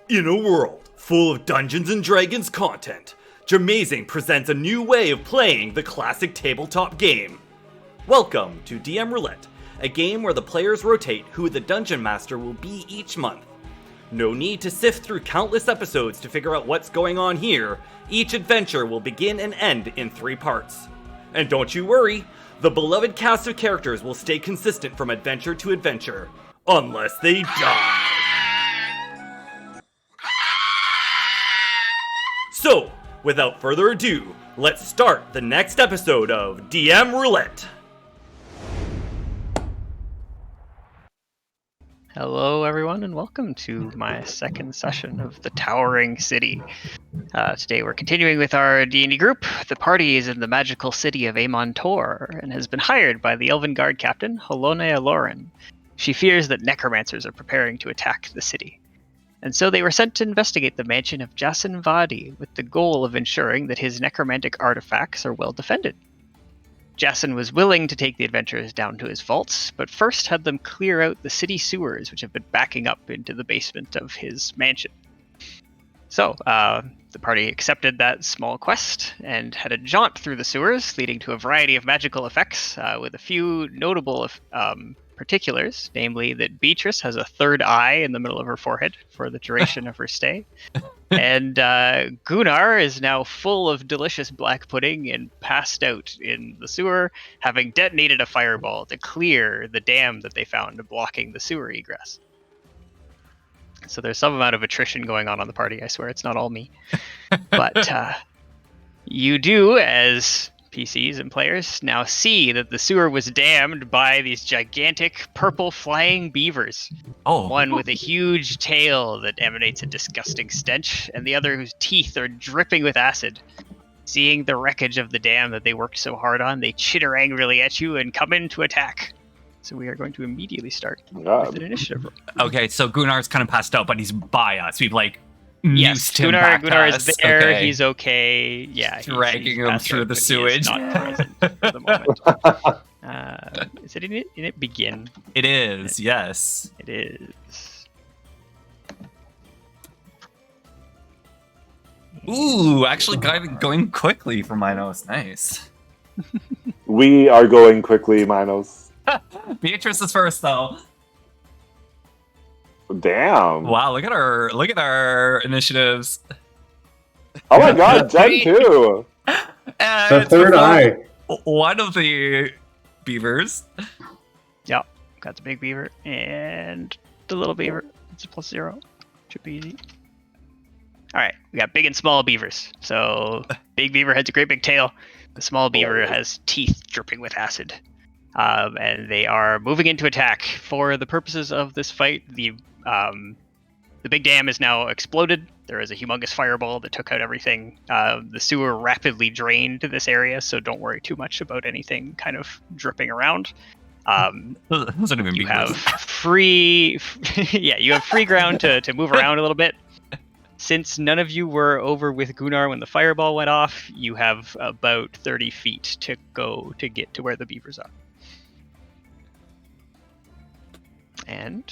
In a world full of Dungeons & Dragons content, Jamazing presents a new way of playing the classic tabletop game. Welcome to DM Roulette, a game where the players rotate who the Dungeon Master will be each month. No need to sift through countless episodes to figure out what's going on here. Each adventure will begin and end in 3 parts. And don't you worry, the beloved cast of characters will stay consistent from adventure to adventure, unless they die. So, without further ado, let's start the next episode of DM Roulette. Hello everyone and welcome to my second session of the Towering City. Today we're continuing with our D&D group. The party is in the magical city of Tor and has been hired by the Elven Guard captain, A09. She fears that necromancers are preparing to attack the city. And so they were sent to investigate the mansion of Jason Vadi with the goal of ensuring that his necromantic artifacts are well defended. Jason was willing to take the adventurers down to his vaults, but first had them clear out the city sewers which have been backing up into the basement of his mansion. So, the party accepted that small quest and had a jaunt through the sewers, leading to a variety of magical effects, with a few notable particulars, namely that Beatrice has a third eye in the middle of her forehead for the duration of her stay. And Gunnar is now full of delicious black pudding and passed out in the sewer, having detonated a fireball to clear the dam that they found blocking the sewer egress. So there's some amount of attrition going on the party, I swear it's not all me. But you do, as PCs and players, now see that the sewer was dammed by these gigantic purple flying beavers. One with a huge tail that emanates a disgusting stench, and the other whose teeth are dripping with acid. Seeing the wreckage of the dam that they worked so hard on, they chitter angrily at you and come in to attack. So we are going to immediately start with an initiative roll. Okay, so Gunnar's kind of passed out, but he's by us. We've yes, Gunnar is there. Okay. He's okay. Yeah, dragging him through the sewage. Not present for the moment. Is it in it begin? It is. Yes, it is. Ooh, actually, going quickly for Minos. Nice. We are going quickly, Minos. Beatrice is first, though. Damn! Wow, look at our initiatives. Oh my God, Jen too. The third eye. One of the beavers. Yep, got the big beaver and the little beaver. It's a +0. Should be easy. All right, we got big and small beavers. So big beaver has a great big tail. The small beaver has teeth dripping with acid. And they are moving into attack. For the purposes of this fight, the big dam is now exploded. There is a humongous fireball that took out everything. The sewer rapidly drained this area, so don't worry too much about anything kind of dripping around. Those aren't even you have free ground to move around a little bit. Since none of you were over with Gunnar when the fireball went off, you have about 30 feet to go to get to where the beavers are. And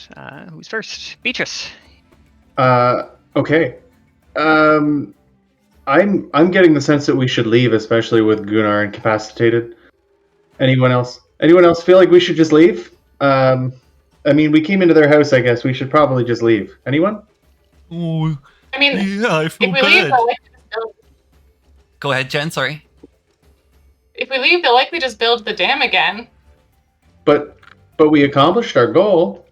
who's first? Beatrice. Okay. I'm getting the sense that we should leave, especially with Gunnar incapacitated. Anyone else? Anyone else feel like we should just leave? I mean, we came into their house. I guess we should probably just leave. Anyone? Ooh. I mean, yeah, I feel if we bad. leave, they'll likely just build. Go ahead, Jen. Sorry. If we leave, they'll likely just build the dam again. But we accomplished our goal.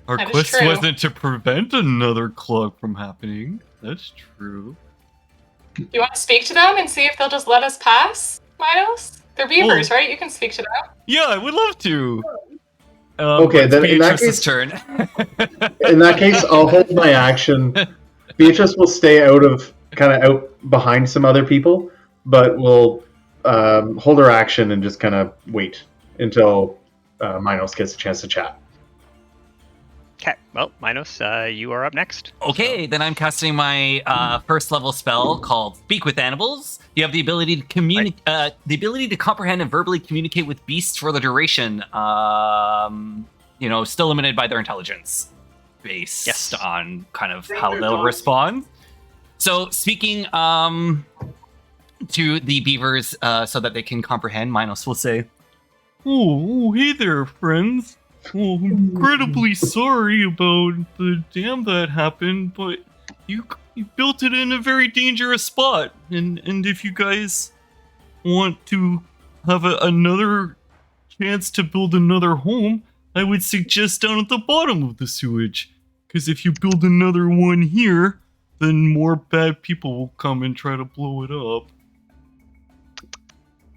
Our That is quest true. wasn't to prevent another clog from happening. That's true. Do you want to speak to them and see if they'll just let us pass, Minos? They're beavers, right? You can speak to them. Yeah, I would love to. Okay, then in that case, turn. in that case, I'll hold my action. Beatrice will stay out behind some other people, but we'll hold her action and just kind of wait until Minos gets a chance to chat. Okay, well, Minos, you are up next. Okay, then I'm casting my first level spell called Speak with Animals. You have the ability to the ability to comprehend and verbally communicate with beasts for the duration. Still limited by their intelligence. based Yes. on kind of how they'll respond. So speaking to the beavers so that they can comprehend, Minos will say, "Oh, hey there, friends. Well, I'm incredibly sorry about the dam that happened, but you built it in a very dangerous spot. And if you guys want to have another chance to build another home, I would suggest down at the bottom of the sewage. Because if you build another one here, then more bad people will come and try to blow it up."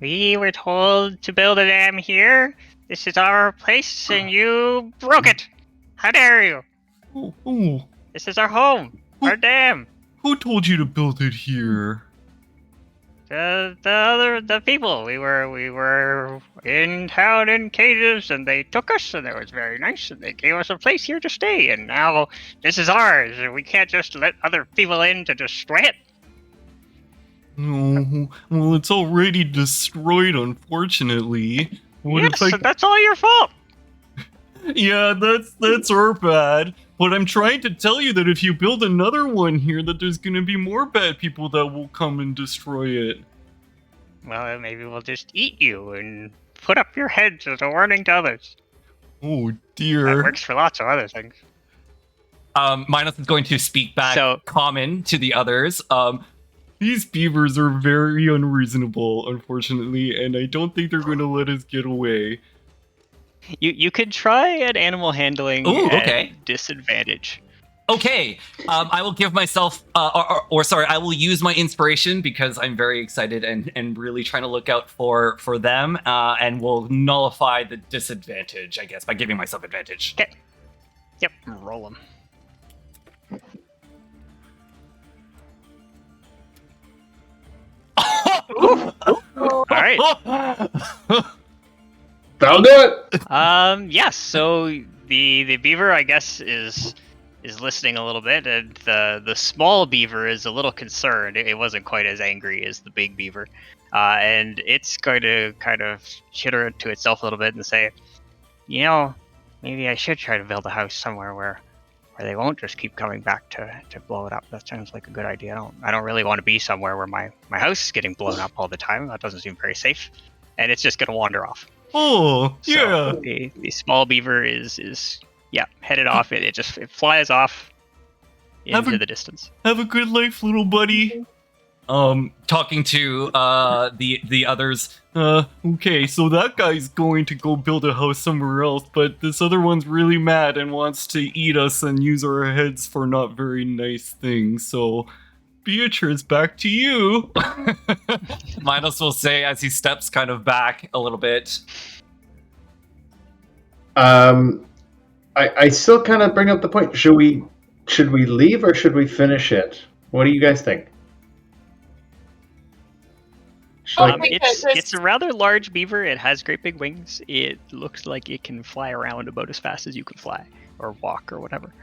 We were told to build a dam here. This is our place, and you broke it. How dare you? Oh, This is our home, our dam. who told you to build it here? The people. We were in town in cages, and they took us, and it was very nice, and they gave us a place here to stay. And now this is ours, and we can't just let other people in to destroy it. Oh, well, it's already destroyed, unfortunately. Yes, and that's all your fault. Yeah, that's our bad. But I'm trying to tell you that if you build another one here, that there's gonna be more bad people that will come and destroy it. Well, maybe we'll just eat you and put up your heads as a warning to others. Oh That dear. works for lots of other things. Minos is going to speak back So- common to the others. These beavers are very unreasonable, unfortunately, and I don't think they're going to let us get away. You could try an animal handling Ooh, at okay. disadvantage. Okay, I will give myself, I will use my inspiration because I'm very excited and really trying to look out for them, and will nullify the disadvantage, I guess, by giving myself advantage. Okay. Yep, roll them. All right. That'll do it. Yes. So the beaver, I guess, is listening a little bit, and the small beaver is a little concerned. It wasn't quite as angry as the big beaver, and it's going to kind of chitter to itself a little bit and say, you know, maybe I should try to build a house somewhere where they won't just keep coming back to blow it up. That sounds like a good idea. I don't really want to be somewhere where my house is getting blown up all the time. That doesn't seem very safe, and it's just going to wander off. Oh, yeah. So the small beaver is headed off. It flies off into the distance. Have a good life, little buddy. Talking to the others. Okay, so that guy's going to go build a house somewhere else, but this other one's really mad and wants to eat us and use our heads for not very nice things. So, Beatrice, back to you. Minos will say as he steps kind of back a little bit. I still kind of bring up the point. Should we leave or should we finish it? What do you guys think? It's a rather large beaver. It has great big wings. It looks like it can fly around about as fast as you can fly, or walk, or whatever.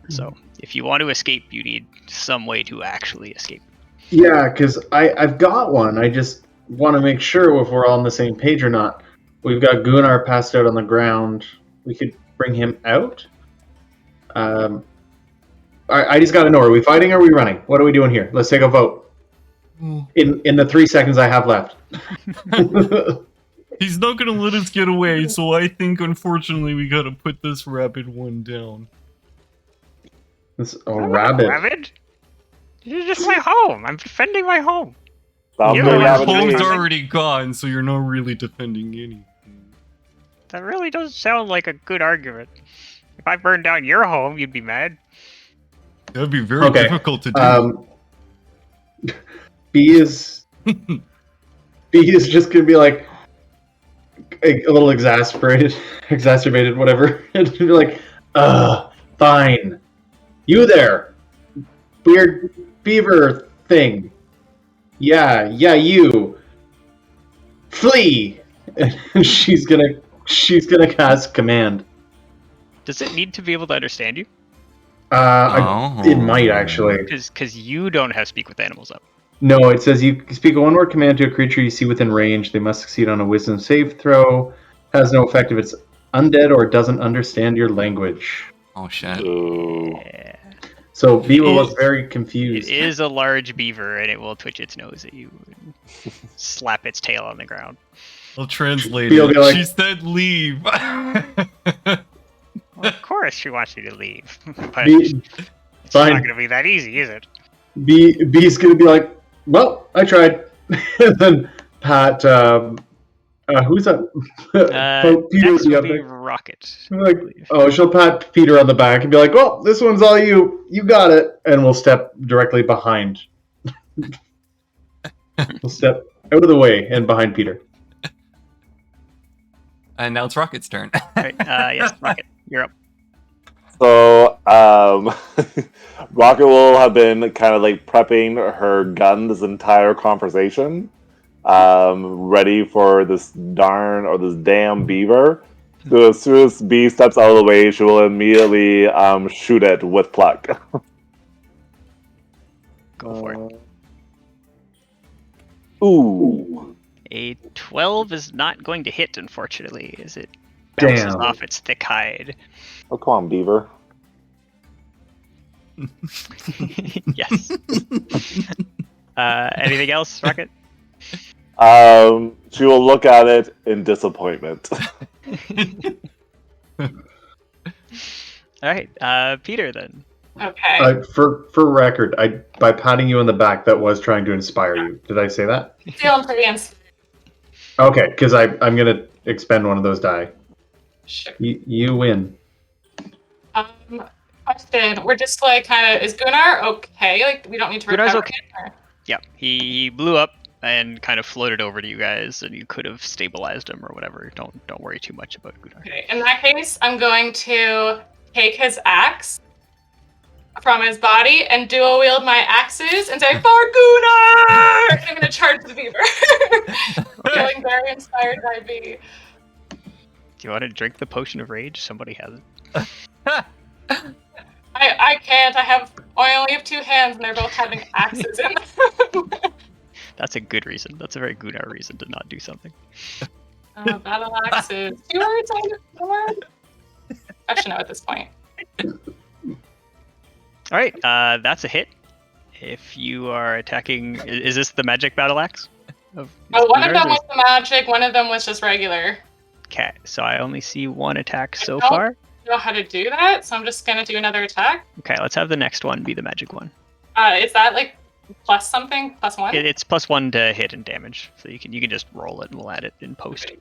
So, if you want to escape, you need some way to actually escape. Yeah, because I've got one. I just want to make sure if we're all on the same page or not. We've got Gunnar passed out on the ground. We could bring him out. I just got to know: are we fighting or are we running? What are we doing here? Let's take a vote. In the 3 seconds I have left. He's not gonna let us get away, so I think unfortunately we gotta put this rabid one down. This rabbit. Rabbit? This is just my home. I'm defending my home. Stop You the know, rabbit Home's meat. already gone, so you're not really defending anything. That really doesn't sound like a good argument. If I burned down your home, you'd be mad. That'd be very Okay, difficult to do. B is just gonna be like a little exacerbated, whatever, and be like, fine. You there, weird beaver thing. Yeah, you. Flee. And she's gonna cast command. Does it need to be able to understand you? It might actually. Because you don't have speak with animals up. No, it says you speak a one-word command to a creature you see within range. They must succeed on a wisdom save throw. Has no effect if it's undead or doesn't understand your language. Oh shit. Ooh. Yeah. So Beaver was very confused. It is a large beaver, and it will twitch its nose at you and slap its tail on the ground. I'll translate Feel it. like- She said leave. Well, of course she wants you to leave. But Be, it's fine. not going to be that easy, is it? B's gonna be like, well, I tried. And then Pat, who's that? Peter Next the will other. be Rocket. Like, I believe. oh, she'll pat Peter on the back and be like, well, this one's all you. You got it. And we'll step directly behind. We'll step out of the way and behind Peter. And now it's Rocket's turn. Right, yes, Rocket, you're up. So, Rocket will have been kind of like prepping her gun this entire conversation, ready for this damn beaver. So as soon as B steps out of the way, she will immediately shoot it with pluck. Go for it. Ooh. A 12 is not going to hit, unfortunately, as it bounces Damn. off its thick hide. Oh, come on, beaver. Yes. Anything else, Rocket? She will look at it in disappointment. All right, Peter then. Okay. For record, by patting you on the back, that was trying to inspire you. Did I say that? Feeling pretty inspired. Okay, because I'm gonna expend one of those die. Sure. You win. Question. We're just like kind of, is Gunnar okay? Like, we don't need to Gunnar's recover okay. him, or- Yeah, he blew up and kind of floated over to you guys, and you could have stabilized him or whatever. Don't worry too much about Gunnar. Okay. In that case, I'm going to take his axe from his body and dual wield my axes and say, "For Gunnar!" And I'm going to charge the beaver. Feeling very inspired by B. Do you want to drink the potion of rage? Somebody has it. I can't. I only have two hands and they're both having axes in them. That's a good reason. That's a very Gunnar reason to not do something. Battle axes. 2 words? One word? I should know at this point. All right, that's a hit. If you are attacking, is this the magic battle axe? Oh, one of Gunnar's, them was the magic, one of them was just regular. Okay, so I only see one attack so don't- far. I don't know how to do that, so I'm just gonna do another attack. Okay, let's have the next one be the magic one. Is that like plus something? Plus 1? It's +1 to hit and damage, so you can just roll it and we'll add it in post.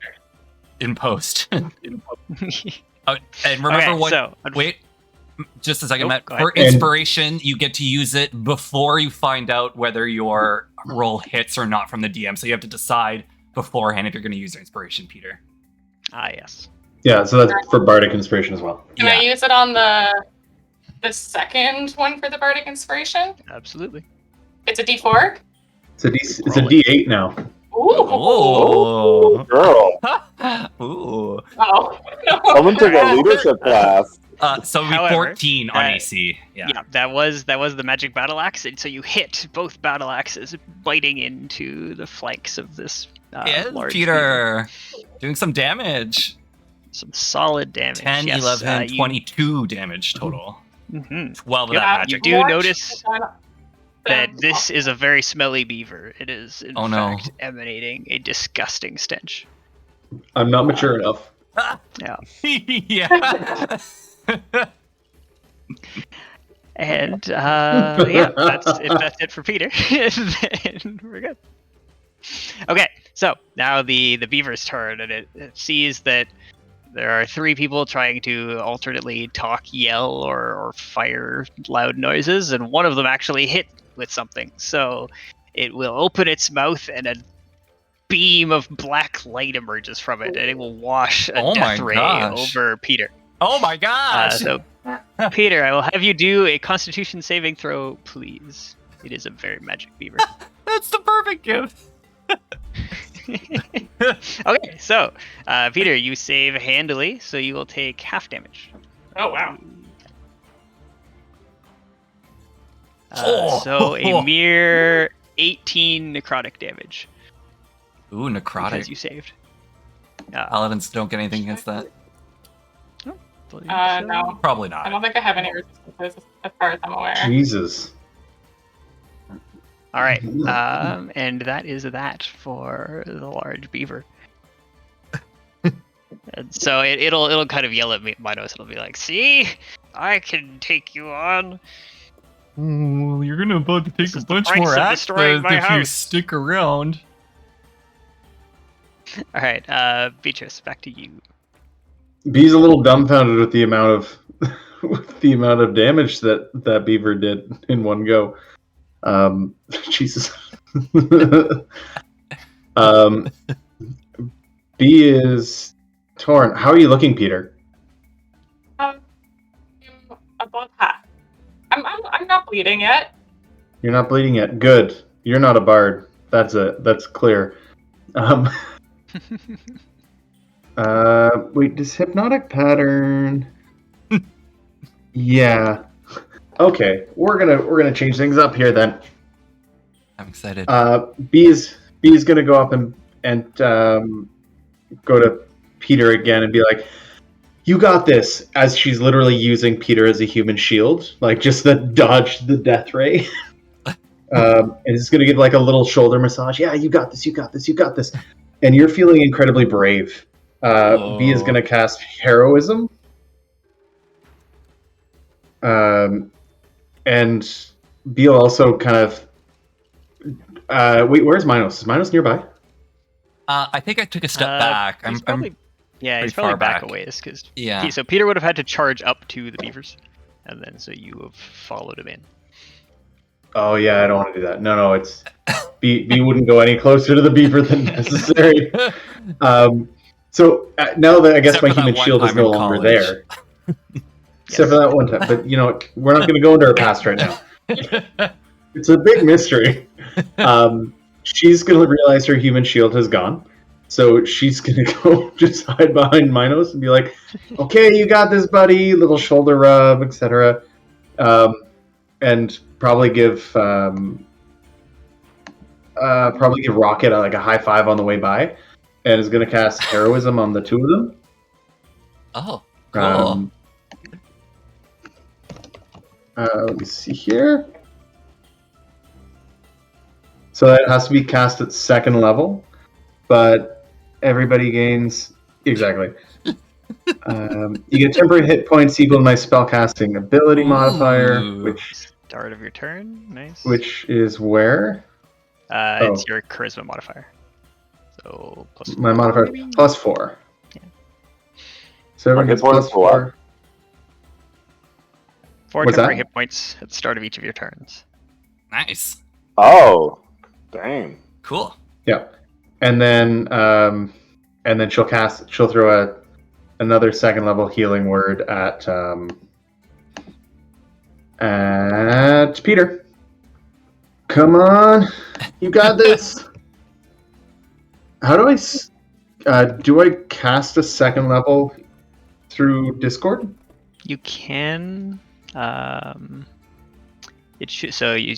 In post. Oh, and remember Okay, what? so- Wait, just a second, Nope, Matt. go For ahead. inspiration, you get to use it before you find out whether your roll hits or not from the DM. So you have to decide beforehand if you're going to use your inspiration, Peter. Ah, yes. Yeah, so that's for Bardic Inspiration as well. Can I use it on the second one for the Bardic Inspiration? Absolutely. It's a D4? It's a D8 now. Ooh! Oh. Girl. Ooh. Oh. No. Someone took a leadership class. So it'd be However, 14 on uh, AC. Yeah. Yeah, that was the magic battle axe, and so you hit both battle axes, biting into the flanks of this Yeah, large Peter. Doing some damage. beaver. Some solid damage. 10, yes, 11, you- 22 damage total. Mhm. 12 of Yep, that you magic. do Watch notice that- that this is a very smelly beaver. It is, in Oh, no. fact, emanating a disgusting stench. I'm not mature enough. Yeah. Yeah. And yeah, that's it for Peter. And we're good. Okay, so now the beaver's turn, and it sees that there are 3 people trying to alternately talk, yell, or fire loud noises, and one of them actually hit with something. So it will open its mouth, and a beam of black light emerges from it, and it will wash a Oh my death ray gosh. over Peter. Oh my gosh. So, Peter, I will have you do a Constitution saving throw, please. It is a very magic beaver. That's the perfect gift. Okay, so Peter, you save handily, so you will take half damage. Oh, wow. So a mere 18 necrotic damage Ooh, necrotic. because you saved. Paladins don't get anything against that. believe No. Probably I don't not. think I have any resistances as far as I'm aware. Jesus. All right, and that is that for the large beaver. And so it'll kind of yell at me, Minos. It'll be like, "See, I can take you on." Ooh, you're gonna about to take This a is the bunch price more of axes destroying my if you house. stick around. All right, Beatrice, back to you. Bee's a little dumbfounded with the amount of with the amount of damage that beaver did in one go. Jesus. B is torn. How are you looking, Peter? I'm above half. I'm not bleeding yet. You're not bleeding yet. Good. You're not a bard. That's clear. Wait, does hypnotic pattern? Yeah. Okay, we're gonna change things up here then. I'm excited. B's gonna go up and go to Peter again and be like, "You got this," as she's literally using Peter as a human shield, like just to dodge the death ray. And it's gonna give like a little shoulder massage. Yeah, you got this. You got this. You got this. And you're feeling incredibly brave. B is gonna cast heroism. And B will also kind of. Wait, where's Minos? Is Minos nearby? I think I took a step back. He's probably pretty he's probably far back back. a ways because Yeah. So Peter would have had to charge up to the beavers, and then so you have followed him in. Oh yeah, I don't want to do that. No, it's B wouldn't go any closer to the beaver than necessary. So now that I guess Except my for that human one shield is time no in longer college. there. Except for that one time. But you know what? We're not going to go into her past right now. It's a big mystery. She's going to realize her human shield has gone. So she's going to go just hide behind Minos and be like, "Okay, you got this, buddy." Little shoulder rub, etc. And probably give Rocket like a high five on the way by, and is going to cast heroism on the two of them. Oh, cool. Let me see here. So that has to be cast at second level, but everybody gains exactly. You get temporary hit points equal to my spellcasting ability modifier, Ooh. Start of your turn, nice. which is where It's your charisma modifier. So plus my modifier is +4. Yeah. So everyone My gets hit points go up. +4. 4 What's temporary that? hit points at the start of each of your turns. Nice. Oh, dang. Cool. Yeah, and then she'll throw another second level healing word at Peter. Come on, you got this. How do I cast a second level through Discord? You can. It should. So you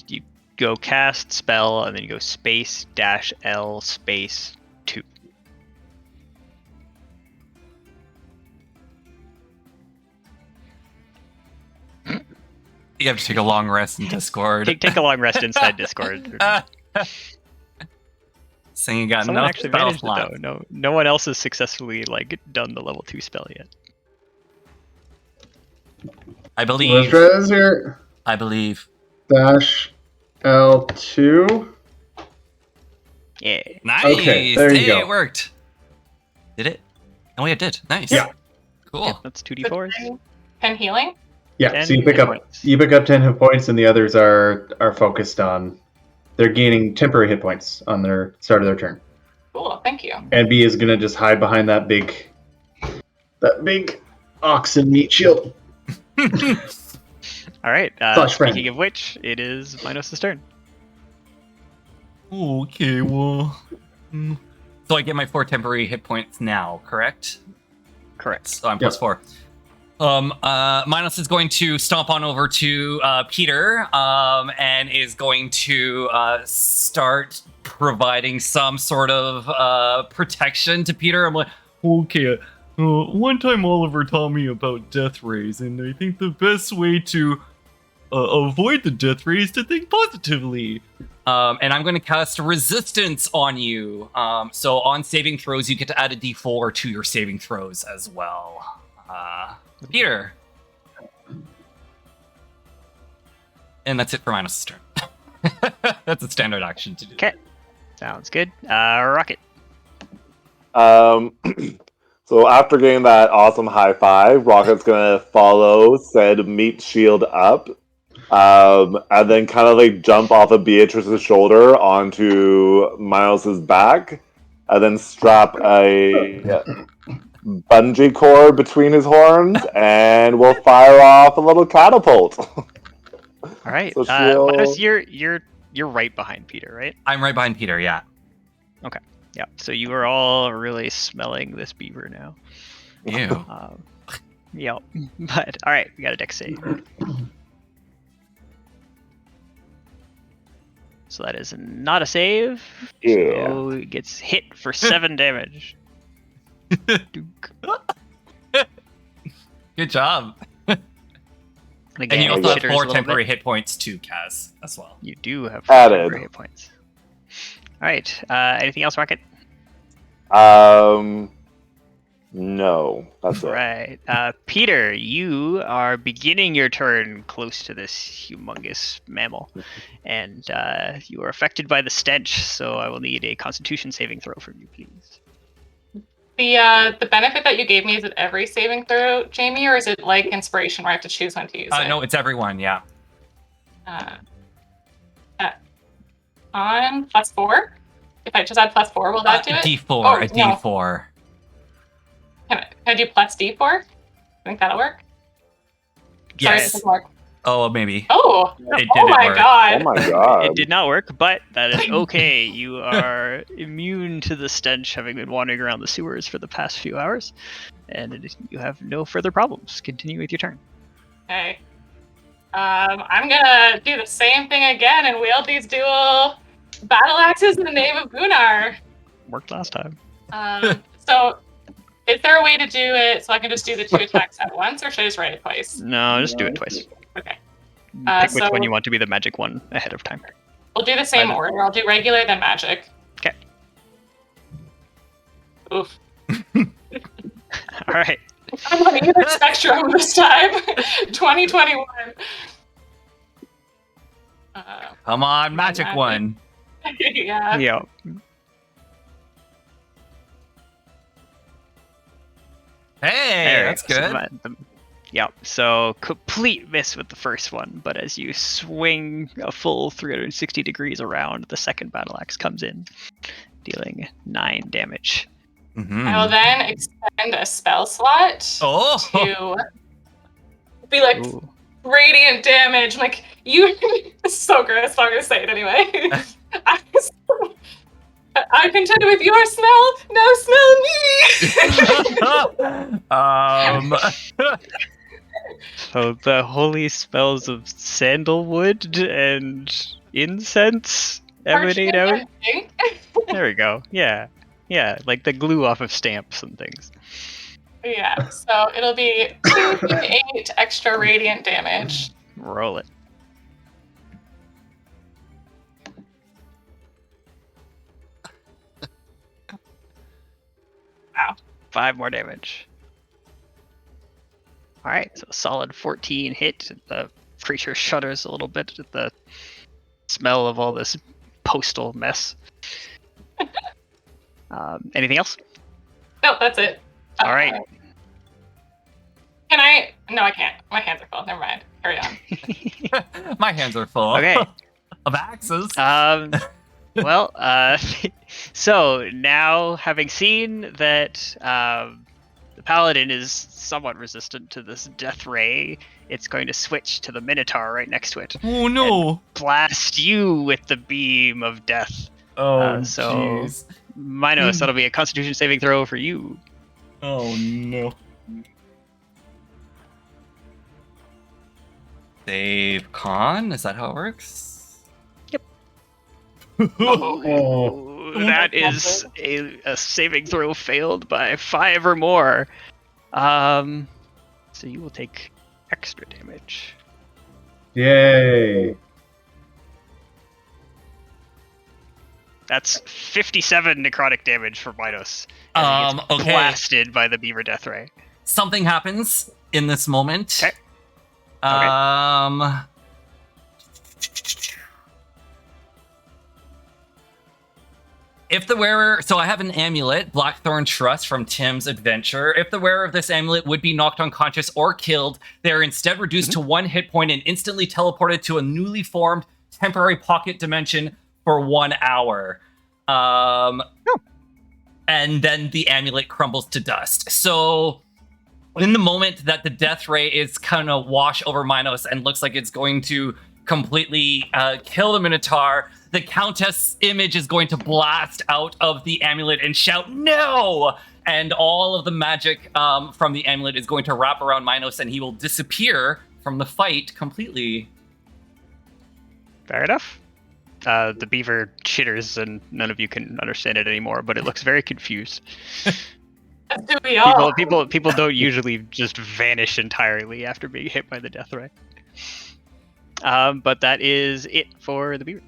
go cast spell and then you go space -L space 2. You have to take a long rest in Discord. Take a long rest inside Discord. Saying you got Someone enough actually spells managed it left. though. No one else has successfully done the level 2 spell yet. I Let's believe. try this here. I believe. -L2. Yeah. Nice. Okay, there you Hey, go. it worked. Did it? Oh, yeah, it did. Nice. Yeah. Cool. That's 2d4s. 10 healing. Yeah, 10 so you pick hit up points. 10 hit points, and the others are focused on. They're gaining temporary hit points on their start of their turn. Cool, thank you. And B is gonna just hide behind that big oxen meat shield. All right. Flush friend. Speaking of which, it is Minos' turn. Okay, well. So I get my 4 temporary hit points now, correct? Correct. So I'm +4. Minos is going to stomp on over to Peter and is going to start providing some sort of protection to Peter. I'm like, okay, One time Oliver taught me about death rays, and I think the best way to avoid the death ray is to think positively. And I'm going to cast resistance on you. So on saving throws, you get to add a d4 to your saving throws as well. Peter. And that's it for Minos' turn. That's a standard action to do. Okay. Sounds good. Rocket. So after getting that awesome high five, Rocket's gonna follow said meat shield up, and then kind of like jump off of Beatrice's shoulder onto Miles's back, and then strap a bungee cord between his horns, and we'll fire off a little catapult. All right. So she'll- Minos, you're right behind Peter, right? I'm right behind Peter, yeah. Yeah. So you are all really smelling this beaver now. Ew. Yep. But all right, we got a dex save. So that is not a save. Yeah. So it gets hit for 7 damage. Duke. Good job. And And again, you also it have jitters 4 a little temporary bit. hit points too, Kaz, as well. You do have 4 Added. temporary hit points. All right. Anything else, Rocket? No, that's it. Right. Peter, you are beginning your turn close to this humongous mammal, and you are affected by the stench. So I will need a Constitution saving throw from you, please. The benefit that you gave me, is it every saving throw, Jamie, or is it like inspiration where I have to choose when to use it? No, it's everyone, yeah. On +4? If I just add +4, will that do it? D4, Oh, a no. D4. Can I do plus D4? I think that'll work. Sorry, Yes. it doesn't work. Oh, maybe. Oh, It oh didn't my work. god. Oh my god. It did not work, but that is okay. You are immune to the stench, having been wandering around the sewers for the past few hours, and you have no further problems. Continue with your turn. Okay. I'm gonna do the same thing again and wield these dual battle axes in the name of Gunnar. Worked last time. So, is there a way to do it so I can just do the 2 attacks at once, or should I just write it twice? No, just do it twice. Okay. Pick which so- one you want to be the magic one ahead of time. We'll do the same Either. order. I'll do regular, then magic. Okay. Oof. All right. I'm on either spectrum this time. 2021. Come on, magic Magic. one. Yeah. Yeah. Hey, that's good. Yeah, so complete miss with the first one, but as you swing a full 360 degrees around, the second battle axe comes in, dealing 9 damage. Mhm. I will then expend a spell slot Oh, to be like Ooh. radiant damage. Like, you. It's so gross, but I'm gonna say it anyway. I contend with your smell, now smell me! So the holy spells of sandalwood and incense emanate out. Parchment, I think. There we go. Yeah. Yeah, like the glue off of stamps and things. Yeah, so it'll be 2d8 extra radiant damage. Roll it. Wow. 5 more damage. Alright, so a solid 14 hit. The creature shudders a little bit at the smell of all this postal mess. Anything else? No, that's it. All right. Can I? No, I can't. My hands are full. Never mind. Carry on. my hands are full. Okay. Of axes. Well, so now having seen that the paladin is somewhat resistant to this death ray, it's going to switch to the minotaur right next to it. Oh no. Blast you with the beam of death. Oh so- jeez. Minos, that'll be a Constitution saving throw for you. Oh no. Save con? Is that how it works? Oh. That is a saving throw failed by 5 or more. So you will take extra damage. Yay! That's 57 necrotic damage for Minos. As he gets Okay. blasted by the beaver death ray. Something happens in this moment. Okay. If the wearer, so I have an amulet, Blackthorn Trust from Tim's Adventure. If the wearer of this amulet would be knocked unconscious or killed, they are instead reduced to 1 hit point and instantly teleported to a newly formed temporary pocket dimension for 1 hour. And then the amulet crumbles to dust. So in the moment that the death ray is kind of wash over Minos and looks like it's going to completely kill the Minotaur, the Countess image is going to blast out of the amulet and shout, "No!" And all of the magic from the amulet is going to wrap around Minos and he will disappear from the fight completely. Fair enough. The beaver chitters and none of you can understand it anymore, but it looks very confused. Do we all? People don't usually just vanish entirely after being hit by the death ray. But that is it for the beaver.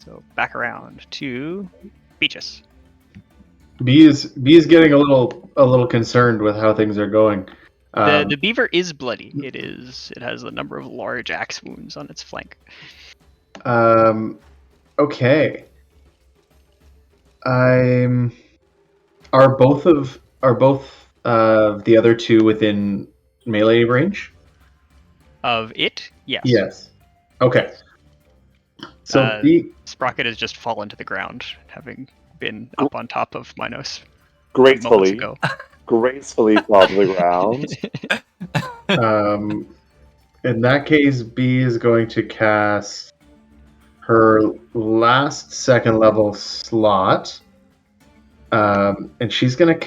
So back around to Beaches. B is getting a little concerned with how things are going. The beaver is bloody. It has a number of large axe wounds on its flank. Okay. Are both of the other two within melee range? Of it? Yes. Yes. Okay. So Sprocket has just fallen to the ground, having been up on top of Minos moments Gracefully ago. fall to the ground. In that case, B is going to cast her last 2nd level slot. And she's going to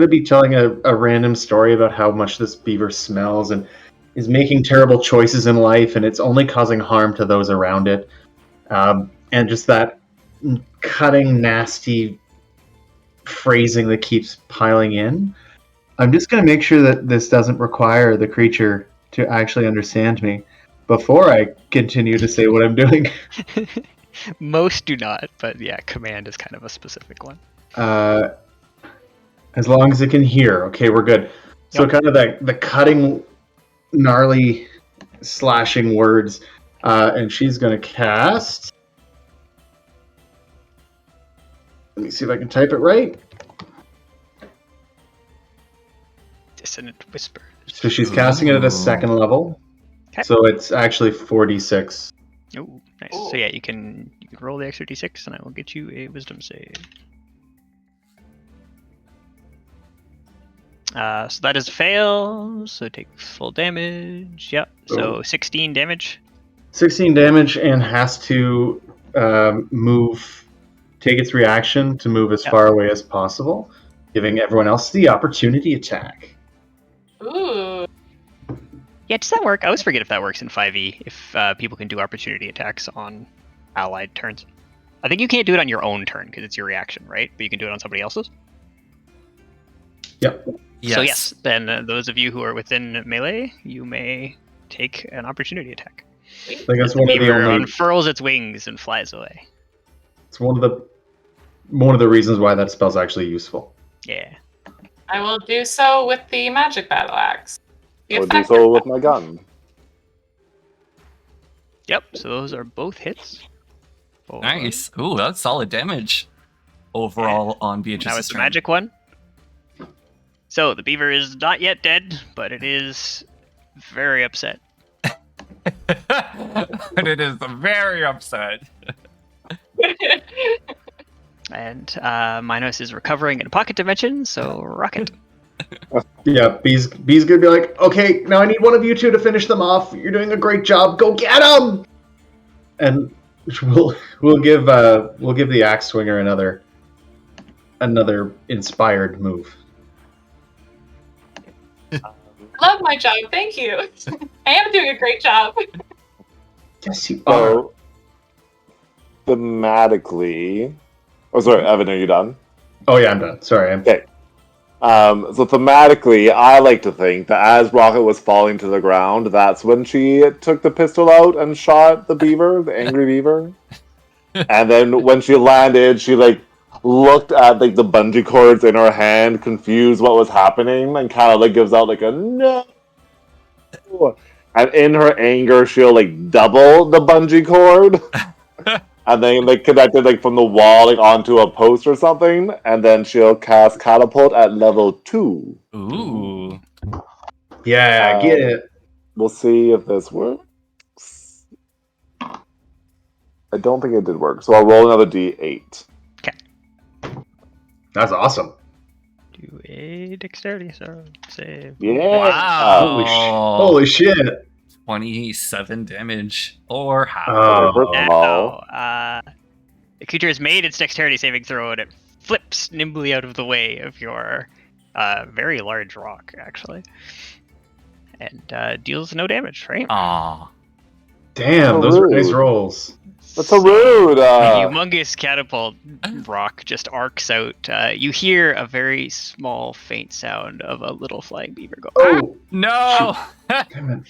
be telling a random story about how much this beaver smells and is making terrible choices in life, and it's only causing harm to those around it. And just that cutting, nasty phrasing that keeps piling in. I'm just going to make sure that this doesn't require the creature to actually understand me before I continue to say what I'm doing. Most do not, but yeah, command is kind of a specific one. As long as it can hear, okay, we're good. So Yep. kind of the cutting, gnarly, slashing words, and she's going to cast. Let me see if I can type it right. Dissonant whisper. So she's casting it at a 2nd level. Okay. So it's actually 4d6. Oh, nice. So yeah, you can roll the extra d6, and I will get you a wisdom save. So that is a fail. So take full damage. Yep. So 16 damage. 16 damage and has to take its reaction to move as far away as possible, giving everyone else the opportunity attack. Ooh. Yeah, does that work? I always forget if that works in 5e, if people can do opportunity attacks on allied turns. I think you can't do it on your own turn because it's your reaction, right? But you can do it on somebody else's. Yep. So yes, then those of you who are within melee, you may take an opportunity attack. I think that's one of the Beaver only. unfurls its wings and flies away. It's one of the reasons why that spell's actually useful. Yeah. I will do so with the magic battle axe. The I would do effective so with my gun. Yep. So those are both hits. Nice. Ooh, that's solid damage overall on Beatrice's Now it's the turn. magic one. So the beaver is not yet dead, but it is very upset. But it is very upset. And Minos is recovering in a pocket dimension, so rocket. Yeah, B's gonna be like, okay, now I need one of you two to finish them off. You're doing a great job. Go get them! And we'll give the axe swinger another inspired move. Love my job, thank you. I am doing a great job. Yes, you are. thematically... Oh, sorry, Evan, are you done? Oh yeah, I'm done. Sorry. Okay. So thematically, I like to think that as Rocket was falling to the ground, that's when she took the pistol out and shot the beaver, the angry beaver. And then when she landed, she looked at the bungee cords in her hand, confused what was happening, and kind of gives out a no. And in her anger, she'll double the bungee cord. And then connect it from the wall onto a post or something, and then she'll cast catapult at level 2. Ooh. Yeah, get it. We'll see if this works. I don't think it did work, so I'll roll another d8. That's awesome. Do a dexterity save. Yeah. Wow. Holy shit. 27 damage or half. The creature has made its dexterity saving throw, and it flips nimbly out of the way of your very large rock, actually, and deals no damage. Right? Aw. Damn, those are nice rolls. That's so rude. The humongous catapult rock just arcs out. You hear a very small, faint sound of a little flying beaver go. Oh No! damn it!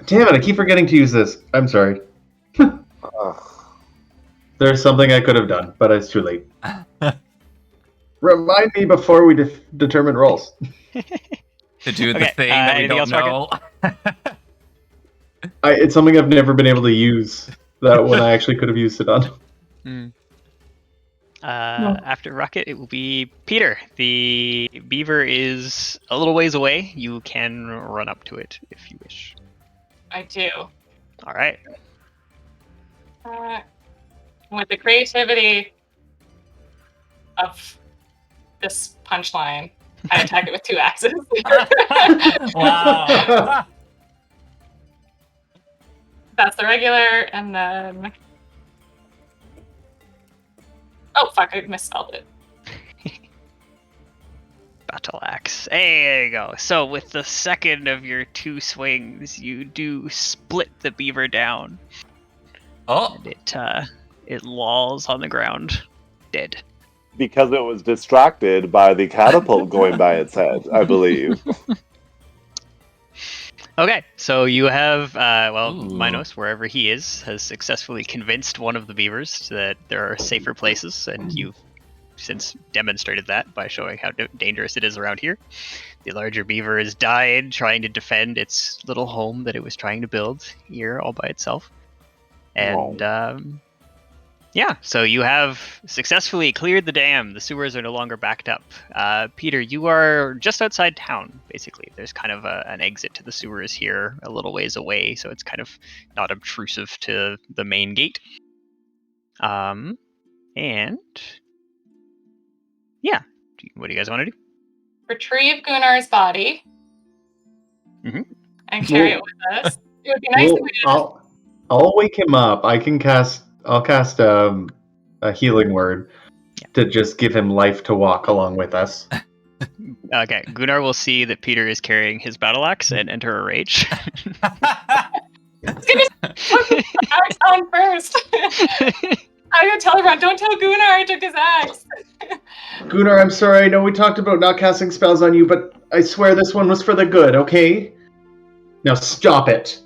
Damn it! I keep forgetting to use this. I'm sorry. There's something I could have done, but it's too late. Remind me before we determine rolls. To do the thing that we don't know. It's something I've never been able to use. That one I actually could have used it on. After Rocket, it will be Peter. The beaver is a little ways away. You can run up to it if you wish. I do. All right. With the creativity of this punchline, I attack it with 2 axes. Wow. That's the regular, and then... Oh, fuck, I misspelled it. Battle axe. Hey, there you go. So with the second of your 2 swings, you do split the beaver down. Oh. And it lolls on the ground, dead. Because it was distracted by the catapult going by its head, I believe. Okay, so you have, Ooh. Minos, wherever he is, has successfully convinced one of the beavers that there are safer places, and you've since demonstrated that by showing how dangerous it is around here. The larger beaver has died trying to defend its little home that it was trying to build here all by itself. And, yeah, so you have successfully cleared the dam. The sewers are no longer backed up. Peter, you are just outside town, basically. There's kind of an exit to the sewers here a little ways away, so it's kind of not obtrusive to the main gate. And yeah, what do you guys want to do? Retrieve Gunnar's body Mhm. and carry it with us. It would be nice if we did. I'll wake him up. I'll cast a healing word to just give him life to walk along with us. Okay, Gunnar will see that Peter is carrying his battle axe and enter a rage. Let's get his axe on first. I'm gonna tell everyone, don't tell Gunnar I took his axe. Gunnar, I'm sorry. I know we talked about not casting spells on you, but I swear this one was for the good, okay? Now stop it.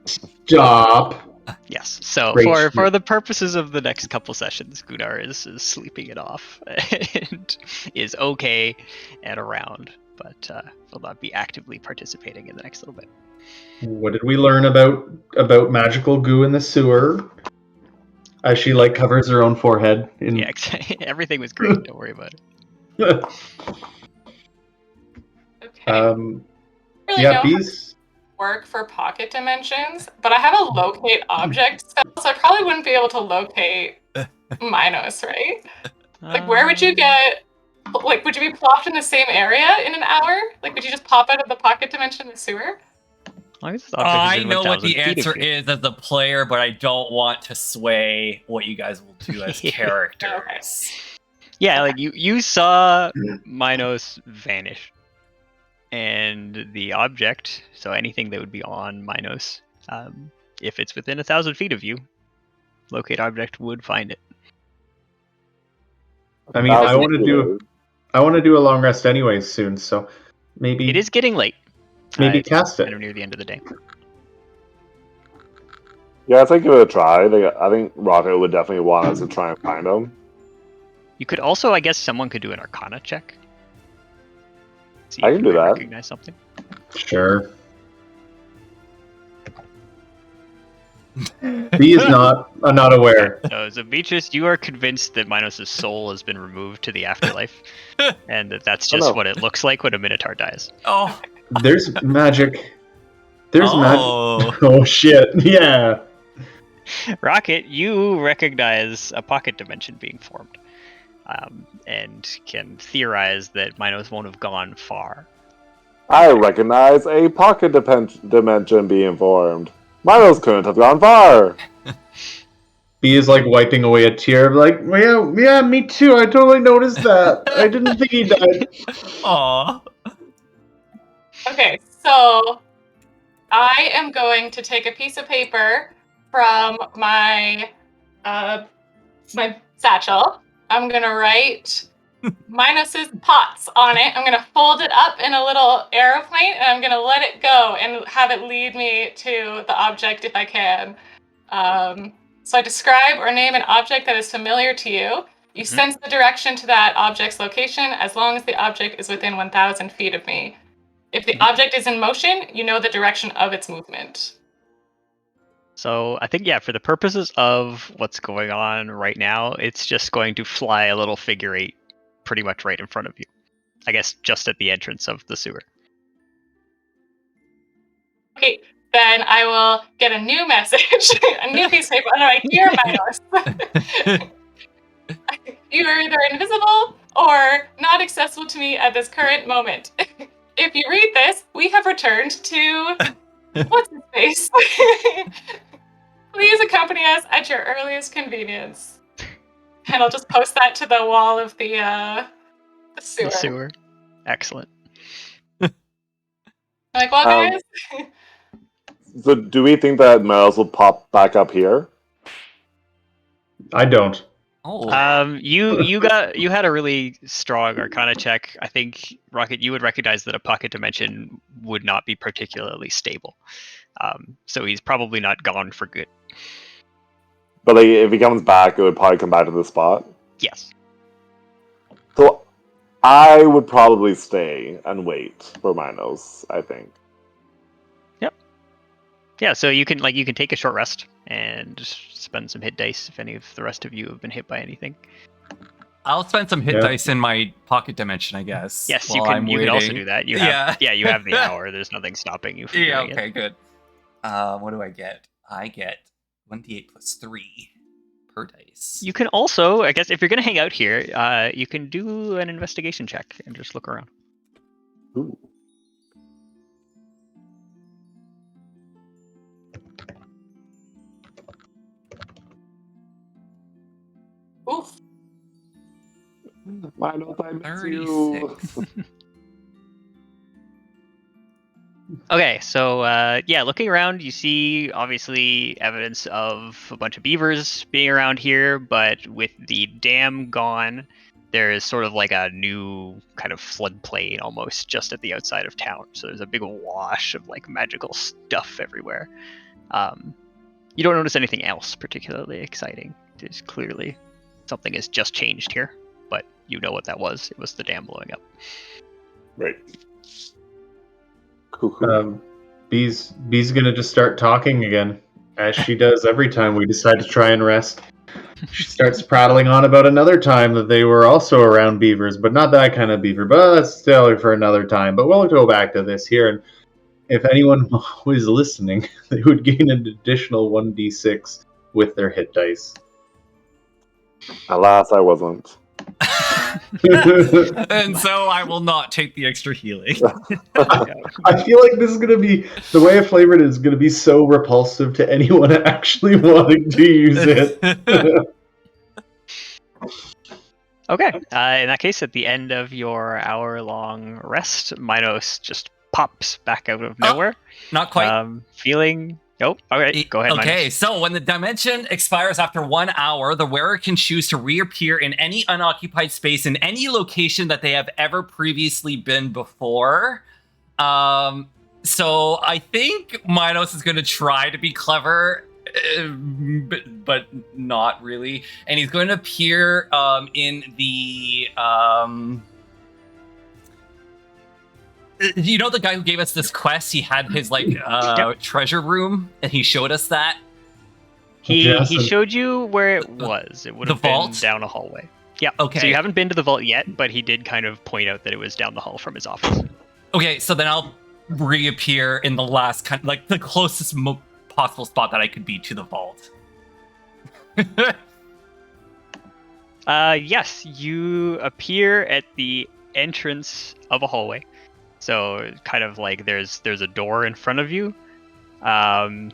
Stop. Yes, so Great. for the purposes of the next couple sessions, Gunnar is sleeping it off and is okay and around, but will not be actively participating in the next little bit. What did we learn about magical goo in the sewer? As she covers her own forehead. Yeah, everything was great. Don't worry about it. Okay. Really Yeah, don't bees. work for pocket dimensions, but I have a locate object spell, so I probably wouldn't be able to locate Minos, right? Where would you get? Would you be plopped in the same area in an hour? Would you just pop out of the pocket dimension in the sewer? I know what the answer is as a player, but I don't want to sway what you guys will do as characters. Okay. Yeah, you saw Minos vanish, and the object, so anything that would be on Minos, if it's within 1,000 feet of you, locate object would find it. I mean, I want to do a long rest anyways soon, so maybe It is getting late. maybe It's cast kind it. of near the end of the day. Yeah, I think give it a try. I think Rocket would definitely want us to try and find him. You could also, I guess, someone could do an Arcana check. See I if can you do might that. Recognize something. Sure. B is not aware. So Beatrice, you are convinced that Minos' soul has been removed to the afterlife, and that's just no. what it looks like when a Minotaur dies. Oh. There's magic. There's magic. Oh. Oh shit! Yeah. Rocket, you recognize a pocket dimension being formed, and can theorize that Minos won't have gone far. I recognize a pocket dimension being formed. Minos couldn't have gone far. B is like wiping away a tear, like, yeah, me too. I totally noticed that. I didn't think he died. Aw. Okay, so I am going to take a piece of paper from my my satchel. I'm gonna write Minos's pots on it. I'm gonna fold it up in a little aeroplane, and I'm gonna let it go and have it lead me to the object if I can. So I describe or name an object that is familiar to you. You sense the direction to that object's location as long as the object is within 1,000 feet of me. If the object is in motion, you know the direction of its movement. So I think, yeah, for the purposes of what's going on right now, it's just going to fly a little figure 8 pretty much right in front of you. I guess just at the entrance of the sewer. Okay, then I will get a new message, a new piece of paper, and I'm like, "Dear Minos, you are either invisible or not accessible to me at this current moment. If you read this, we have returned to what's his face. Please accompany us at your earliest convenience." And I'll just post that to the wall of the sewer. The sewer. Excellent. I'm like, well, guys. So do we think that Minos will pop back up here? I don't. Oh. You had a really strong Arcana check. I think, Rocket, you would recognize that a pocket dimension would not be particularly stable. So he's probably not gone for good. But like, if he comes back, it would probably come back to the spot. Yes. So I would probably stay and wait for Minos, I think. Yeah, so you can take a short rest and spend some hit dice if any of the rest of you have been hit by anything. I'll spend some hit dice in my pocket dimension, I guess. Yes, you can also do that. You have you have the hour. There's nothing stopping you from doing okay, it. good. What do I get? I get 1d8 plus 3 per dice. You can also, I guess, if you're going to hang out here, you can do an investigation check and just look around. Ooh. Oof. Minos, I miss you. 36. Okay, so looking around, you see obviously evidence of a bunch of beavers being around here, but with the dam gone, there is sort of like a new kind of floodplain almost just at the outside of town. So there's a big wash of like magical stuff everywhere. You don't notice anything else particularly exciting. There's clearly something has just changed here, but you know what that was. It was the dam blowing up. Right. Cool. B's gonna just start talking again, as she does every time we decide to try and rest. She starts prattling on about another time that they were also around beavers, but not that kind of beaver. But that's still for another time. But we'll go back to this here. And if anyone was listening, they would gain an additional 1d6 with their hit dice. Alas, I wasn't. And so I will not take the extra healing. I feel like this is going to be, the way I flavored it is going to be so repulsive to anyone actually wanting to use it. Okay, in that case, at the end of your hour-long rest, Minos just pops back out of nowhere. Not quite. Feeling Nope. All right, go ahead. Okay, Minus. so when the dimension expires after 1 hour, the wearer can choose to reappear in any unoccupied space in any location that they have ever previously been before. So I think Minos is going to try to be clever, but not really. And he's going to appear in the... you know the guy who gave us this quest? He had his treasure room, and he showed us that. He showed you where it was. It would have been vault? down a hallway. Yeah. Okay. So you haven't been to the vault yet, but he did kind of point out that it was down the hall from his office. Okay, so then I'll reappear in the last the closest possible spot that I could be to the vault. Yes, you appear at the entrance of a hallway. So kind of like there's a door in front of you, and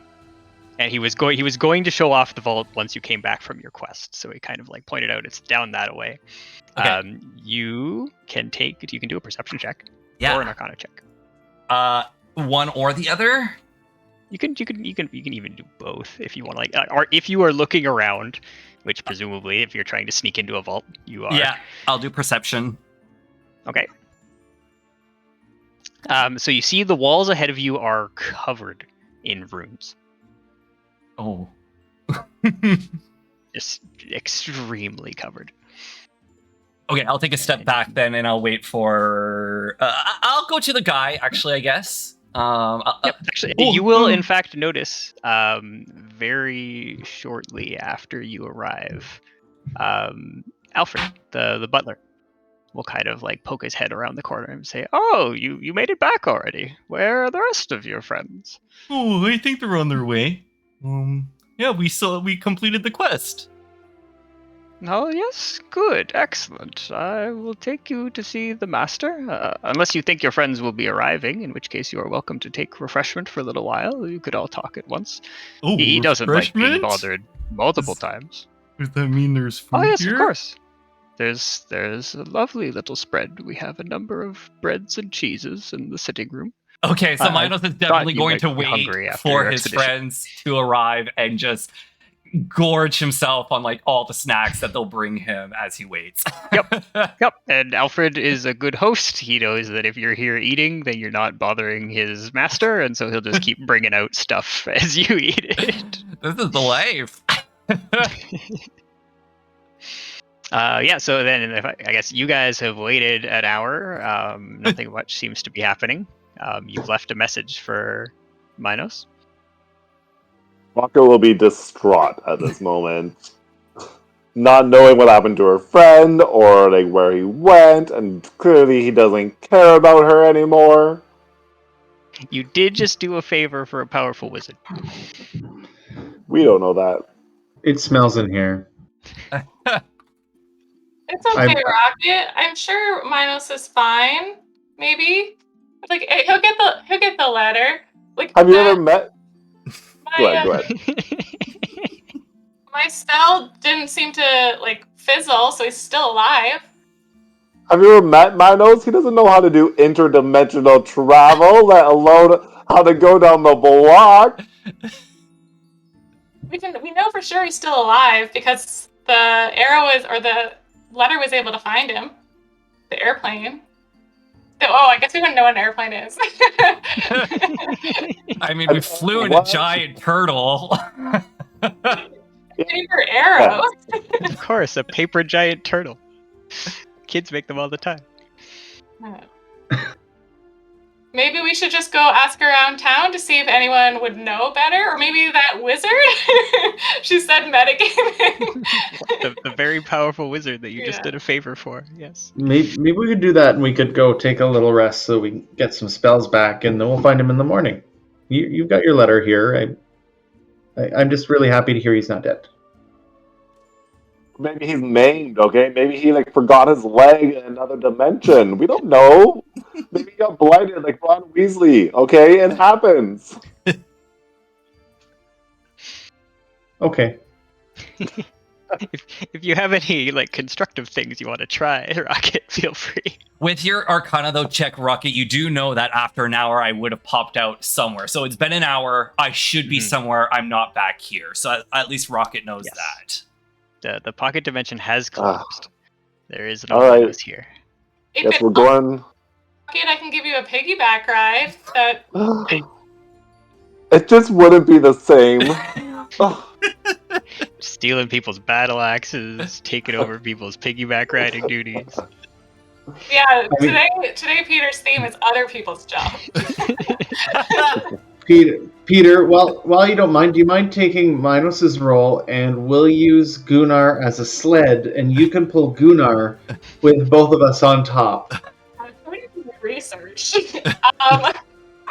he was going to show off the vault once you came back from your quest. So he kind of like pointed out it's down that way. Okay. You can do a perception check Yeah. or an arcana check. One or the other. You can even do both if you want, or if you are looking around, which presumably if you're trying to sneak into a vault, you are. Yeah, I'll do perception. Okay. So you see the walls ahead of you are covered in runes. Oh. Just extremely covered. Okay, I'll take a step back then, and I'll wait for. I'll go to the guy. Actually, I guess. Yep. Actually, you will in fact notice very shortly after you arrive, Alfred, the butler, will kind of like poke his head around the corner and say, "Oh, you made it back already. Where are the rest of your friends?" Oh, I think they're on their way. Yeah, we completed the quest. Oh, yes, good, excellent. I will take you to see the master, unless you think your friends will be arriving, in which case you are welcome to take refreshment for a little while. You could all talk at once. Oh, He doesn't like being refreshment? bothered multiple times. Does that mean there's food Oh, yes, here? of course. There's a lovely little spread. We have a number of breads and cheeses in the sitting room. Okay, so I Minos is thought definitely you going might to be wait hungry after for your his expedition. friends to arrive and just gorge himself on like all the snacks that they'll bring him as he waits. Yep, and Alfred is a good host. He knows that if you're here eating, then you're not bothering his master, and so he'll just keep bringing out stuff as you eat it. This is the life. Yeah, so then I guess you guys have waited an hour. Nothing much seems to be happening. You've left a message for Minos. Mako will be distraught at this moment. Not knowing what happened to her friend or like where he went, and clearly he doesn't care about her anymore. You did just do a favor for a powerful wizard. We don't know that. It smells in here. It's okay, Rocket. I'm sure Minos is fine. Maybe, like he'll get the letter. Like, Have you ever met? Go my, ahead. my spell didn't seem to like fizzle, so he's still alive. Have you ever met Minos? He doesn't know how to do interdimensional travel, let alone how to go down the block. We know for sure he's still alive because the letter was able to find him. The airplane. I guess we wouldn't know what an airplane is. I mean, we flew in a giant turtle. Paper arrow. Of course, a paper giant turtle. Kids make them all the time. Maybe we should just go ask around town to see if anyone would know better, or maybe that wizard. She said metagaming. the very powerful wizard that you just did a favor for. Yes. Maybe we could do that, and we could go take a little rest so we can get some spells back, and then we'll find him in the morning. You've got your letter here. I'm just really happy to hear he's not dead. Maybe he's maimed, okay? Maybe he forgot his leg in another dimension. We don't know. Maybe he got blighted like Ron Weasley, okay? It happens. Okay. if you have any like constructive things you want to try, Rocket, feel free. With your Arcana, though, check, Rocket, you do know that after an hour I would have popped out somewhere. So it's been an hour. I should be somewhere. I'm not back here. So at least Rocket knows that. The pocket dimension has closed. There is no All right. windows here. If Yes, we're going. I can give you a piggyback ride. That It just wouldn't be the same. Stealing people's battle axes, taking over people's piggyback riding duties. yeah. Today Peter's theme is other people's job. Peter, while you don't mind, do you mind taking Minos's role, and we'll use Gunnar as a sled, and you can pull Gunnar with both of us on top. I'm going to do research. That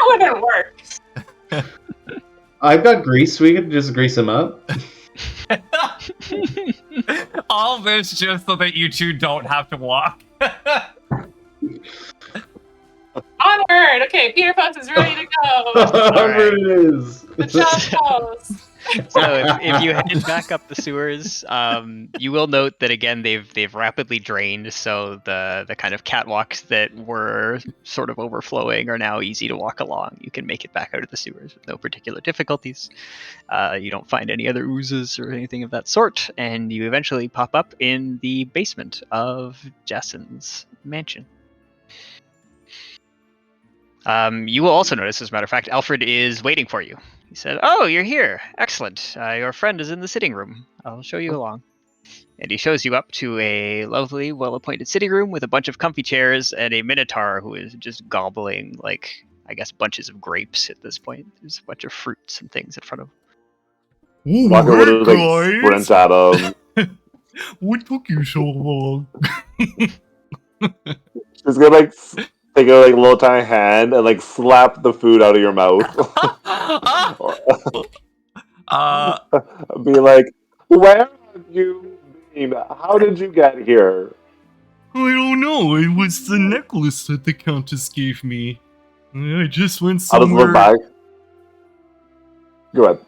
wouldn't work. I've got grease. We could just grease him up. All this just so that you two don't have to walk. Onward! Okay, Peter Puss is ready to go. Whatever it is. The job goes. So if you head back up the sewers, you will note that again they've rapidly drained, so the kind of catwalks that were sort of overflowing are now easy to walk along. You can make it back out of the sewers with no particular difficulties. You don't find any other oozes or anything of that sort, and you eventually pop up in the basement of Jason's mansion. You will also notice, as a matter of fact, Alfred is waiting for you. He said, "Oh, you're here. Excellent. Your friend is in the sitting room. I'll show you along." And he shows you up to a lovely, well-appointed sitting room with a bunch of comfy chairs and a minotaur who is just gobbling, like, I guess, bunches of grapes at this point. There's a bunch of fruits and things in front of him. Walker would like sprint at him. What took you so long? She's gonna like take a like little tiny hand and like slap the food out of your mouth. Be like, where have you been? How did you get here? I don't know. It was the necklace that the Countess gave me. I just went I'll just somewhere. look back. Go ahead.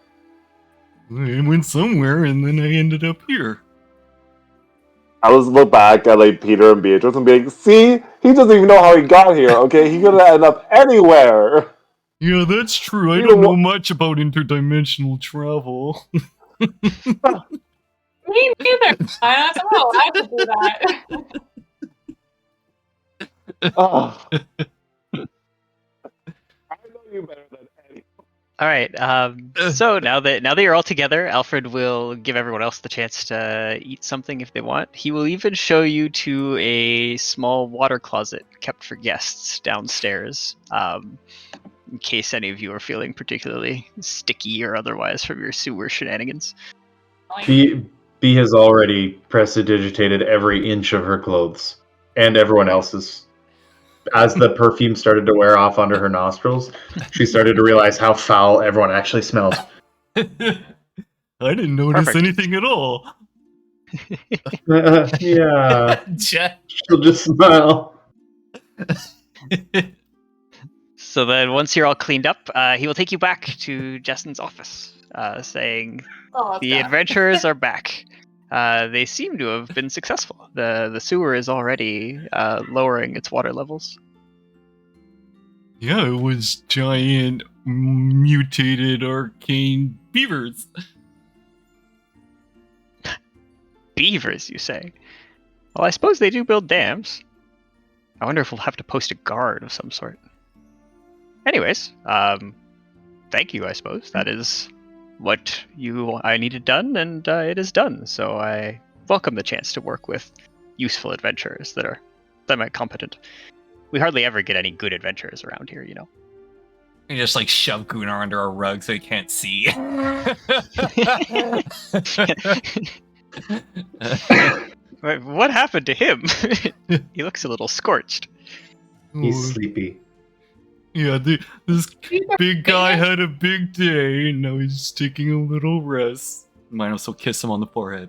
I went somewhere and then I ended up here. I'll just look back at like Peter and Beatrice and be like, see? He doesn't even know how he got here, okay? He could have ended up anywhere. Yeah, that's true. I don't know much about interdimensional travel. Me neither. I don't know. I could do that. Oh. I know you better than anyone. All right. So now that you're all together, Alfred will give everyone else the chance to eat something if they want. He will even show you to a small water closet kept for guests downstairs, in case any of you are feeling particularly sticky or otherwise from your sewer shenanigans. B has already prestidigitated every inch of her clothes and everyone else's. As the perfume started to wear off under her nostrils, she started to realize how foul everyone actually smelled. I didn't notice Perfect. anything at all. Yeah, Jack. she'll just smile. So then, once you're all cleaned up, he will take you back to Justin's office, saying, Oh, "The God. adventurers are back. They seem to have been successful. The sewer is already lowering its water levels." Yeah, it was giant, mutated, arcane beavers. Beavers, you say? Well, I suppose they do build dams. I wonder if we'll have to post a guard of some sort. Anyways, thank you, I suppose. That is what I needed done, and it is done. So I welcome the chance to work with useful adventurers that are semi-competent. We hardly ever get any good adventurers around here, you know. You just like shove Gunnar under a rug so he can't see. What happened to him? He looks a little scorched. He's sleepy. Yeah, this big guy had a big day, and now he's just taking a little rest. Might also kiss him on the forehead.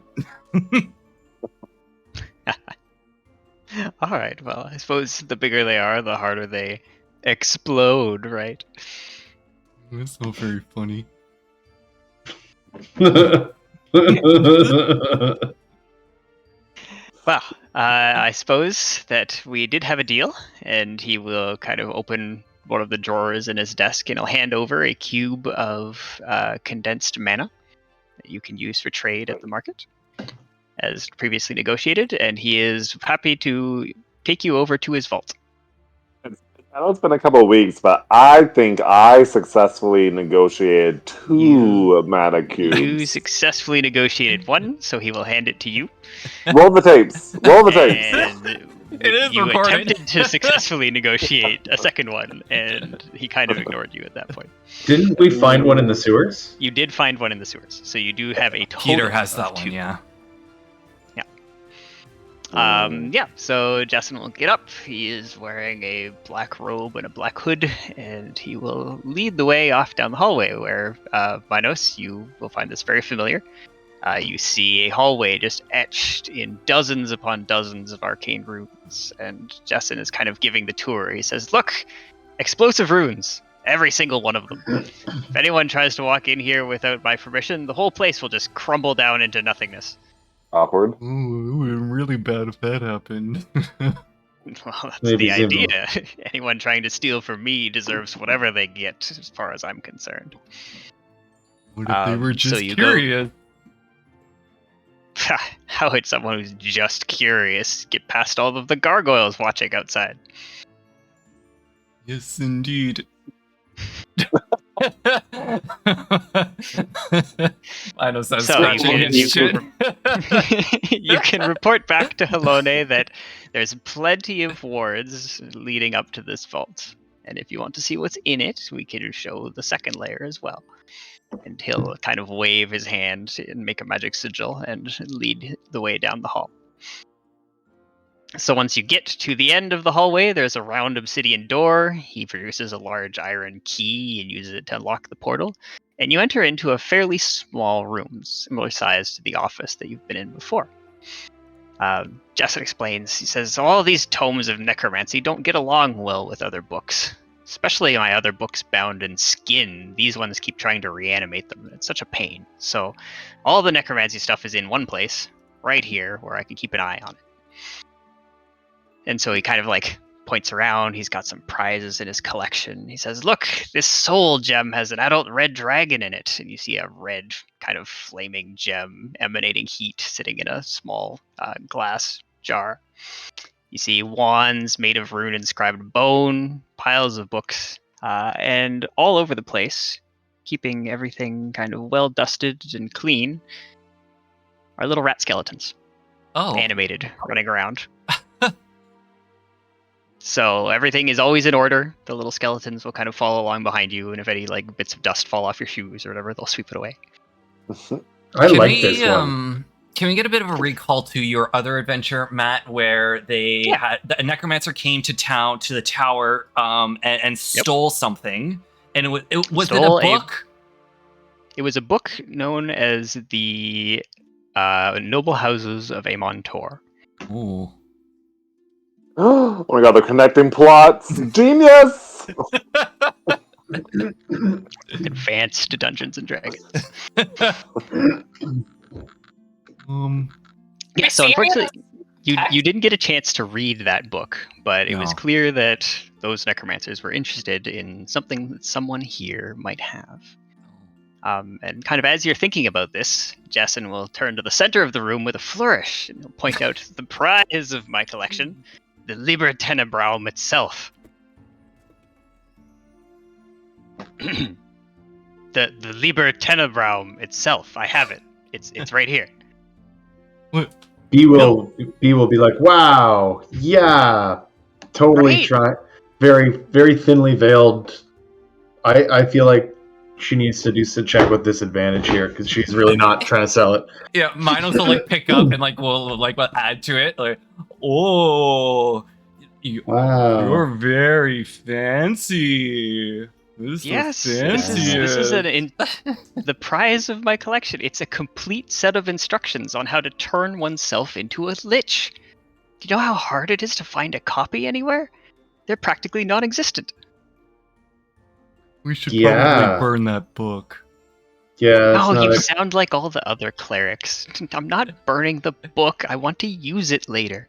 All right, well, I suppose the bigger they are, the harder they explode, right? That's not very funny. Well, I suppose that we did have a deal, and he will kind of open one of the drawers in his desk, and he'll hand over a cube of condensed mana that you can use for trade at the market, as previously negotiated, and he is happy to take you over to his vault. I know it's been a couple of weeks, but I think I successfully negotiated 2 mana cubes. You successfully negotiated one, so he will hand it to you. Roll the tapes. Roll the tapes. And It is you recorded. attempted to successfully negotiate a second one, and he kind of ignored you at that point. Didn't we find one in the sewers? You did find one in the sewers, so you do have a total. Peter has of that 2. one, yeah. So Jason will get up. He is wearing a black robe and a black hood, and he will lead the way off down the hallway where, Minos, you will find this very familiar. You see a hallway just etched in dozens upon dozens of arcane runes, and Jason is kind of giving the tour. He says, "Look, explosive runes, every single one of them. If anyone tries to walk in here without my permission, the whole place will just crumble down into nothingness." Awkward. Ooh, it would have been really bad if that happened. Well, that's Maybe the Zimbo. idea. Anyone trying to steal from me deserves whatever they get, as far as I'm concerned. What if they were So just you curious? How would someone who's just curious get past all of the gargoyles watching outside? Yes, indeed. I know that's So scratching you- his you- shit. You can report back to Helone that there's plenty of wards leading up to this vault. And if you want to see what's in it, we can show the second layer as well. And he'll kind of wave his hand and make a magic sigil and lead the way down the hall. So once you get to the end of the hallway, there's a round obsidian door. He produces a large iron key and uses it to unlock the portal. And you enter into a fairly small room, similar size to the office that you've been in before. Jessup explains, he says, all these tomes of necromancy don't get along well with other books. Especially my other books bound in skin. These ones keep trying to reanimate them. It's such a pain. So all the necromancy stuff is in one place, right here, where I can keep an eye on it. And so he kind of like points around. He's got some prizes in his collection. He says, look, this soul gem has an adult red dragon in it. And you see a red kind of flaming gem emanating heat sitting in a small glass jar. You see wands made of rune inscribed bone, piles of books, and all over the place, keeping everything kind of well dusted and clean, are little rat skeletons, animated, running around. So everything is always in order. The little skeletons will kind of follow along behind you, and if any like bits of dust fall off your shoes or whatever, they'll sweep it away. I like this one. Can we get a bit of a recall to your other adventure, Matt, where they had a necromancer came to the tower, and stole something, and was it a book? It was a book known as the Noble Houses of Amon Tor. Ooh. Oh my god, they're connecting plots. Genius! Advanced Dungeons and Dragons. Yeah, so unfortunately, you didn't get a chance to read that book, but it was clear that those necromancers were interested in something that someone here might have. And kind of as you're thinking about this, Jason will turn to the center of the room with a flourish, and he'll point out the prize of my collection, the Liber Tenebrarum itself. the Liber Tenebrarum itself. I have it. It's right here. What? B will be like, wow, yeah, totally Right. very, very thinly veiled. I feel like she needs to do some check with disadvantage here because she's really not trying to sell it. Yeah, Minos will like pick up and will add to it. Like, Wow. You're very fancy. This Yes, is this fancy. is the prize of my collection. It's a complete set of instructions on how to turn oneself into a lich. Do you know how hard it is to find a copy anywhere? They're practically non-existent. We should Yeah. probably burn that book. Yeah, it's Oh, not you a- sound like all the other clerics. I'm not burning the book. I want to use it later.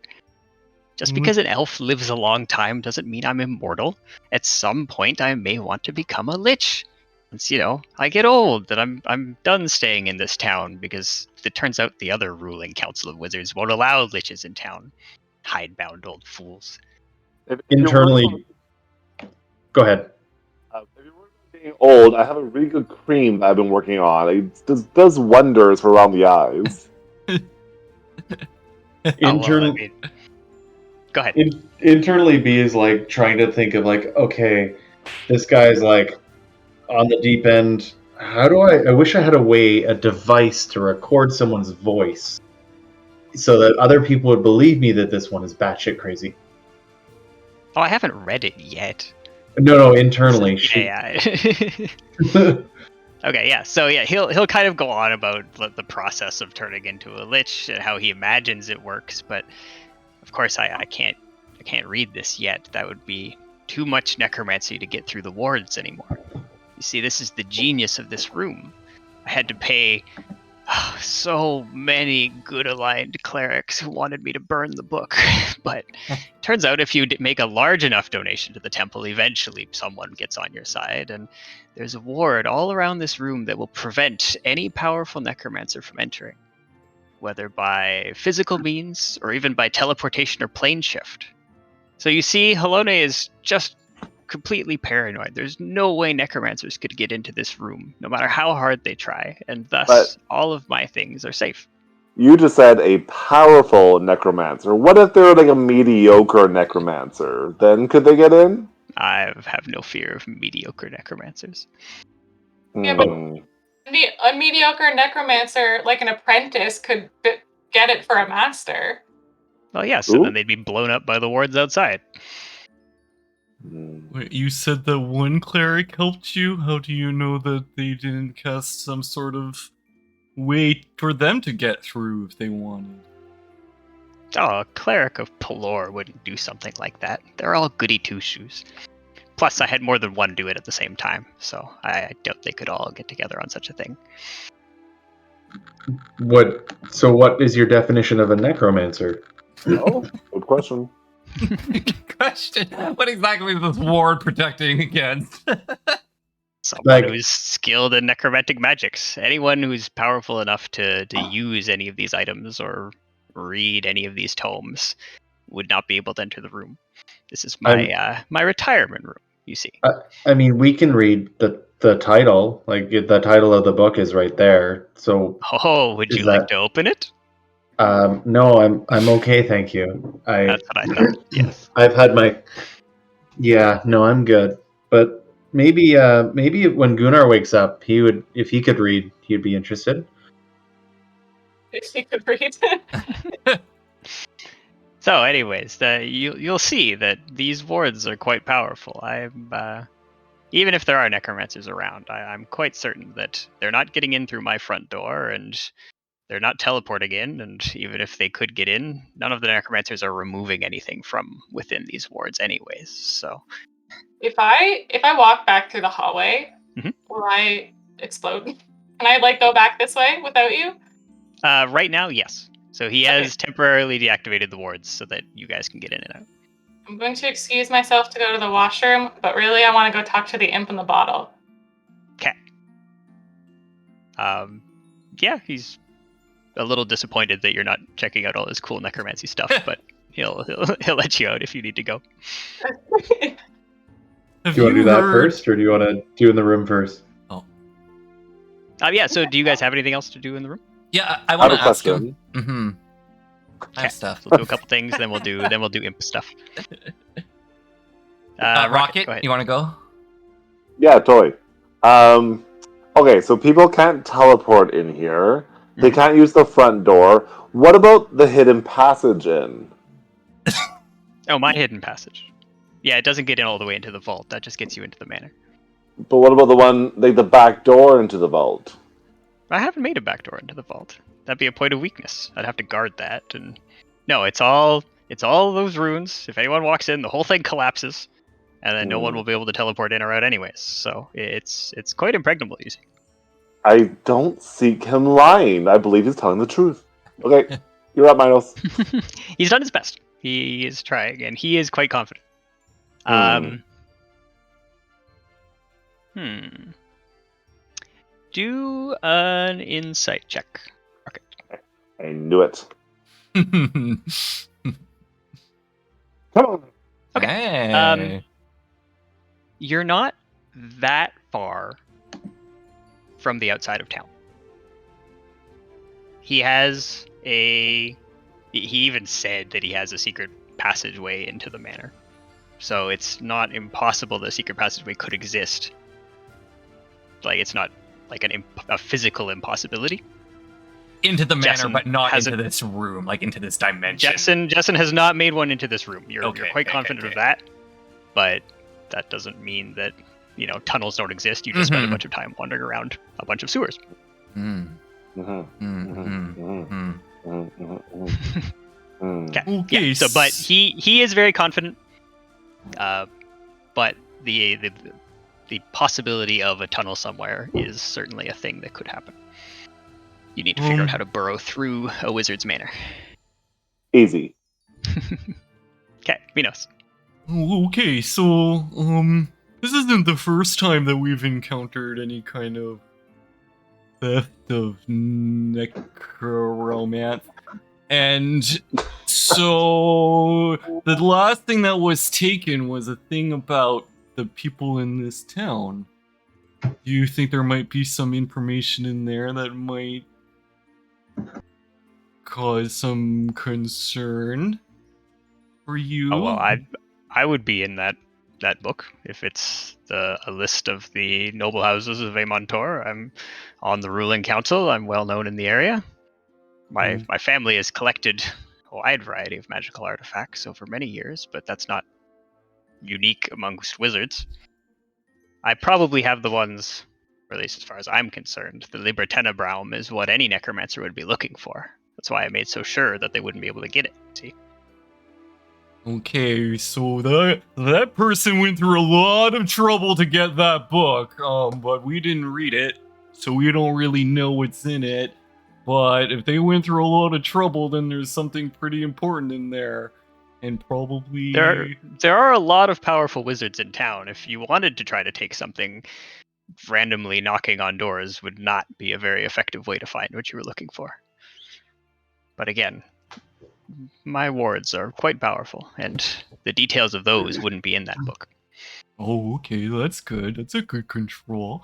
Just because an elf lives a long time doesn't mean I'm immortal. At some point, I may want to become a lich. Once, I get old, and I'm done staying in this town because it turns out the other ruling council of wizards won't allow liches in town. Hidebound old fools. If internally. Go ahead. If you're working on being old, I have a really good cream that I've been working on. It does wonders for around the eyes. Internally, Go ahead. internally, B is like trying to think of like, okay, this guy's like on the deep end. How do I wish I had a device to record someone's voice so that other people would believe me that this one is batshit crazy. Oh, I haven't read it yet. No, internally. Yeah. Okay, yeah. So yeah, he'll kind of go on about the process of turning into a lich and how he imagines it works, but of course I can't read this yet. That would be too much necromancy to get through the wards anymore. You see, this is the genius of this room. I had to pay so many good aligned clerics who wanted me to burn the book, but turns out if you make a large enough donation to the temple, eventually someone gets on your side, and there's a ward all around this room that will prevent any powerful necromancer from entering, whether by physical means or even by teleportation or plane shift. So you see, Halone is just completely paranoid. There's no way necromancers could get into this room, no matter how hard they try, and thus all of my things are safe. You just said a powerful necromancer. What if they're like a mediocre necromancer? Then could they get in? I have no fear of mediocre necromancers. Yeah, but a mediocre necromancer, like an apprentice, could get it for a master. Well, yeah, so then they'd be blown up by the wards outside. Wait, you said that one cleric helped you? How do you know that they didn't cast some sort of way for them to get through if they wanted? Oh, a cleric of Pelor wouldn't do something like that. They're all goody two-shoes. Plus, I had more than one do it at the same time, so I doubt they could all get together on such a thing. What is your definition of a necromancer? Oh, good question. Good question. What exactly is this ward protecting against? Someone who's skilled in necromantic magics. Anyone who's powerful enough to use any of these items or read any of these tomes would not be able to enter the room. This is my my retirement room, you see. I mean, we can read the title. Like, the title of the book is right there. So, would you like to open it? No, I'm okay, thank you. That's what I thought. Yes. I've had my. Yeah, no, I'm good. But maybe when Gunnar wakes up, if he could read, he'd be interested. If he could read. So, anyways, you'll see that these wards are quite powerful. Even if there are necromancers around, I'm quite certain that they're not getting in through my front door, and they're not teleporting in, and even if they could get in, none of the necromancers are removing anything from within these wards anyways, so... If I walk back through the hallway, will I explode? Can I, go back this way without you? Right now, yes. So he has temporarily deactivated the wards so that you guys can get in and out. I'm going to excuse myself to go to the washroom, but really I want to go talk to the imp in the bottle. Okay. Yeah, he's a little disappointed that you're not checking out all his cool necromancy stuff, but he'll let you out if you need to go. Do you want to do that first, or do you want to do in the room first? Oh. Yeah, so do you guys have anything else to do in the room? Yeah, I want to ask him. Mm-hmm. I have stuff. We'll do a couple things, then we'll do imp stuff. Rocket, you want to go? Yeah, totally. Okay, so people can't teleport in here. They can't use the front door. What about the hidden passage in? Oh, my hidden passage. Yeah, it doesn't get in all the way into the vault. That just gets you into the manor. But what about the one, the back door into the vault? I haven't made a back door into the vault. That'd be a point of weakness. I'd have to guard that. And no, it's all those runes. If anyone walks in, the whole thing collapses, and then no one will be able to teleport in or out anyways. So it's quite impregnable, you see. I don't seek him lying. I believe he's telling the truth. Okay, you're up, Minos. He's done his best. He is trying, and he is quite confident. Do an insight check. Okay. I knew it. Come on. Okay. Hey. You're not that far from the outside of town. He has he even said that he has a secret passageway into the manor. So it's not impossible that a secret passageway could exist. Like, it's not like a physical impossibility. Into the manor, Jessen but not into hasn't- this room, like into this dimension. Jessen has not made one into this room. You're quite confident okay. of that, but that doesn't mean that, tunnels don't exist. You just spend a bunch of time wandering around a bunch of sewers. Mm. Okay. Okay, Yeah, so, but he is very confident. But the possibility of a tunnel somewhere is certainly a thing that could happen. You need to figure out how to burrow through a wizard's manor. Easy. Okay, Minos. Okay, so, this isn't the first time that we've encountered any kind of theft of necromance. And so, the last thing that was taken was a thing about the people in this town. Do you think there might be some information in there that might cause some concern for you? Oh, well, I would be in that book if it's a list of the noble houses of Amontor. I'm on the ruling council. I'm well known in the area. My family has collected a wide variety of magical artifacts over many years, but that's not unique amongst wizards. I probably have the ones, or at least as far as I'm concerned, the Libra Tenebraum is what any necromancer would be looking for. That's why I made so sure that they wouldn't be able to get it. See? Okay, so that person went through a lot of trouble to get that book, but we didn't read it, so we don't really know what's in it. But if they went through a lot of trouble, then there's something pretty important in there, and probably There are a lot of powerful wizards in town. If you wanted to try to take something, randomly knocking on doors would not be a very effective way to find what you were looking for. But again, my wards are quite powerful, and the details of those wouldn't be in that book. Oh, okay, that's good. That's a good control.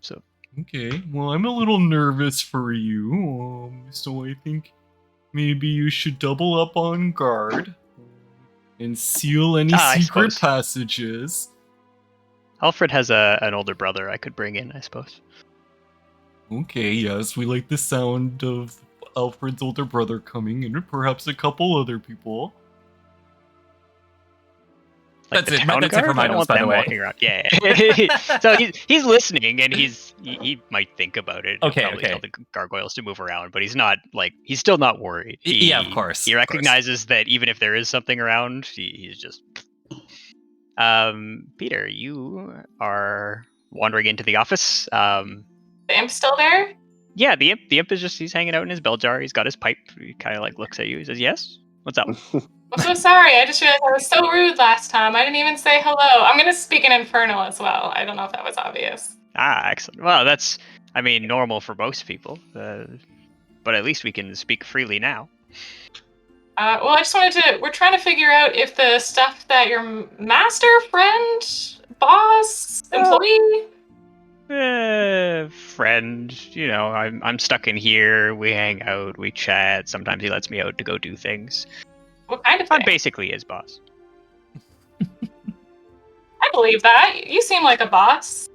So Okay, well, I'm a little nervous for you, so I think maybe you should double up on guard and seal any I secret suppose. passages. Alfred has an older brother I could bring in, I suppose. Okay, yes, we like the sound of Alfred's older brother coming in, and perhaps a couple other people. Like That's the it. town That's it for guard? I don't Minos, want by the them way. walking around. Yeah. So he's listening, and he might think about it. He'll Okay, probably okay. tell the gargoyles to move around, but he's still not worried. Yeah, of course. He recognizes that even if there is something around, he's just. Peter, you are wandering into the office. The imp's still there? Yeah, the imp is he's hanging out in his bell jar. He's got his pipe. He kind of like looks at you. He says, "Yes, what's up?" I'm so sorry. I just realized I was so rude last time. I didn't even say hello. I'm going to speak in Infernal as well. I don't know if that was obvious. Ah, excellent. Well, that's, normal for most people. But at least we can speak freely now. Well, I just we're trying to figure out if the stuff that your master, friend, boss, employee... Friend, I'm stuck in here. We hang out, we chat. Sometimes he lets me out to go do things. What kind of I'm thing? basically his boss. I believe that. You seem like a boss.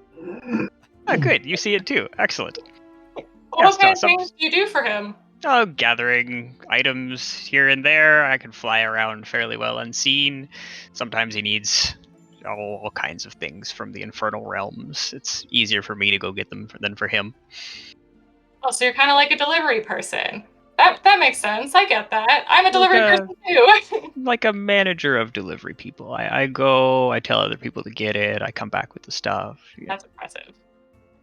Oh, good. You see it too. Excellent. What kind of things do you do for him? Oh, gathering items here and there. I can fly around fairly well unseen. Sometimes he needs all kinds of things from the infernal realms. It's easier for me to go get them than for him. Oh, so you're kind of like a delivery person. That makes sense. I get that. I'm a delivery person too. Like a manager of delivery people. I go, I tell other people to get it, I come back with the stuff. Yeah. That's impressive.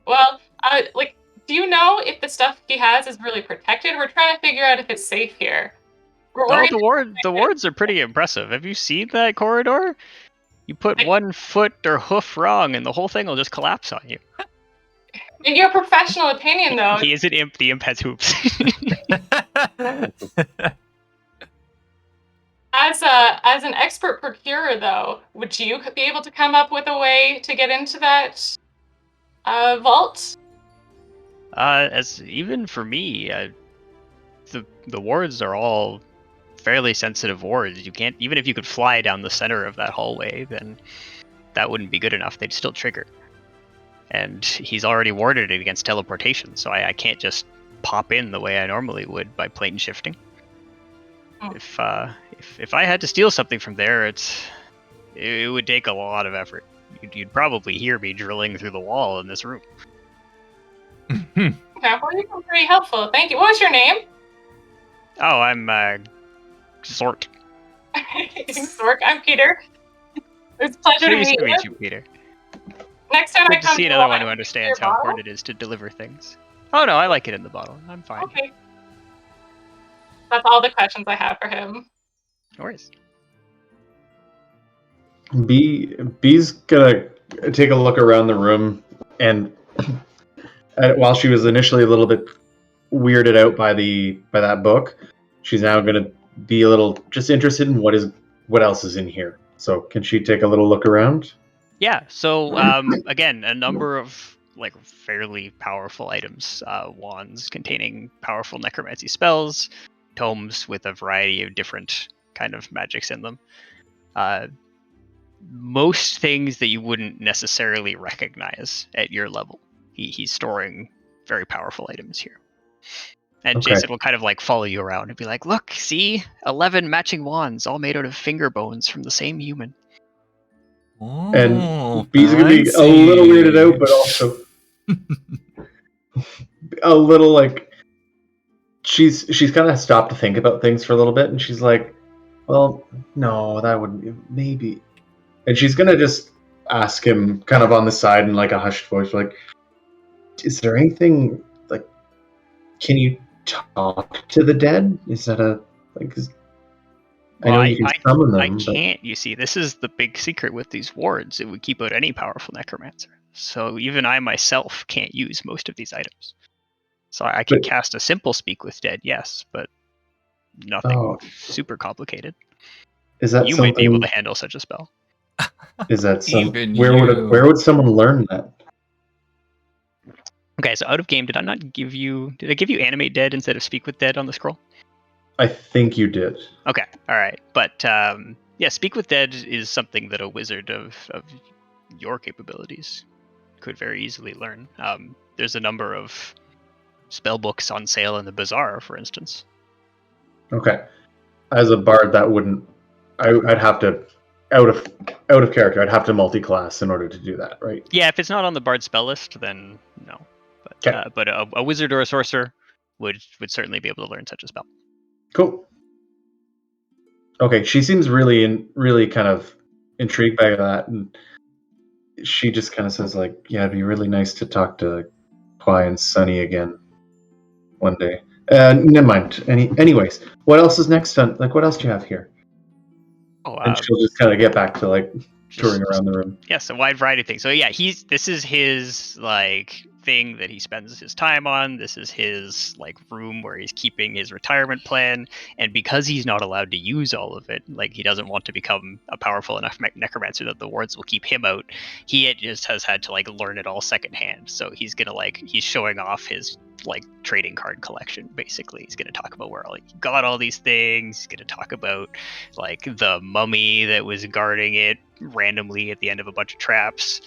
Well, do you know if the stuff he has is really protected? We're trying to figure out if it's safe here. Oh, the wards are pretty impressive. Have you seen that corridor? You put one foot or hoof wrong, and the whole thing will just collapse on you. In your professional opinion, though, He is an imp. The imp has hoops. as an expert procurer, though, would you be able to come up with a way to get into that vault? As even for me, the wards are all fairly sensitive wards. You can't, even if you could fly down the center of that hallway, then that wouldn't be good enough. They'd still trigger. And he's already warded it against teleportation, so I can't just pop in the way I normally would by plane shifting. Oh. If I had to steal something from there, it would take a lot of effort. You'd probably hear me drilling through the wall in this room. Okay, well, you've been pretty helpful. Thank you. What was your name? Oh, I'm Sork. Sork, I'm Peter. It's a pleasure to Pleased meet to you. meet you, Peter. Next time Good I to come see to another you, one who I'll understands your how bottle. important it is to deliver things. Oh no, I like it in the bottle. I'm fine. Okay. That's all the questions I have for him. No worries. B's gonna take a look around the room, and while she was initially a little bit weirded out by that book, she's now gonna be a little just interested in what else is in here. So can she take a little look around? Yeah, so again, a number of like fairly powerful items, wands containing powerful necromancy spells, tomes with a variety of different kind of magics in them. Most things that you wouldn't necessarily recognize at your level. He's storing very powerful items here. And Okay. Jason will kind of like follow you around and be like, look, see? 11 matching wands, all made out of finger bones from the same human. And B's gonna be a little weirded out, but also a little like she's kind of stopped to think about things for a little bit, and she's like, "Well, no, that wouldn't maybe." And she's gonna just ask him, kind of on the side in like a hushed voice, like, "Is there anything like? Can you talk to the dead? Is that a like?" I know you can summon them. I can't, you see. This is the big secret with these wards. It would keep out any powerful necromancer. So even I myself can't use most of these items. So I can cast a simple speak with dead, yes, but nothing super complicated. Is that you might be able to handle such a spell? Is that where would someone learn that? Okay, so out of game, did I give you animate dead instead of speak with dead on the scroll? I think you did. Okay, all right. But yeah, Speak with Dead is something that a wizard of your capabilities could very easily learn. There's a number of spell books on sale in the bazaar, for instance. Okay. As a bard, that wouldn't... I'd have to... Out of character, I'd have to multi-class in order to do that, right? Yeah, if it's not on the bard spell list, then no. But a wizard or a sorcerer would certainly be able to learn such a spell. Cool. Okay, she seems really kind of intrigued by that, and she just kind of says like, "Yeah, it'd be really nice to talk to Ply and Sunny again one day." Never mind. Anyways, what else is next on? Like, what else do you have here? And she'll just kind of get back to like touring around the room. Yes, a wide variety of things. So yeah, this is his like thing that he spends his time on. This is his like room where he's keeping his retirement plan, and because he's not allowed to use all of it, like he doesn't want to become a powerful enough necromancer that the wards will keep him out, he just has had to like learn it all secondhand. So he's showing off his like trading card collection. Basically, he's going to talk about where he got all these things. He's going to talk about like the mummy that was guarding it randomly at the end of a bunch of traps.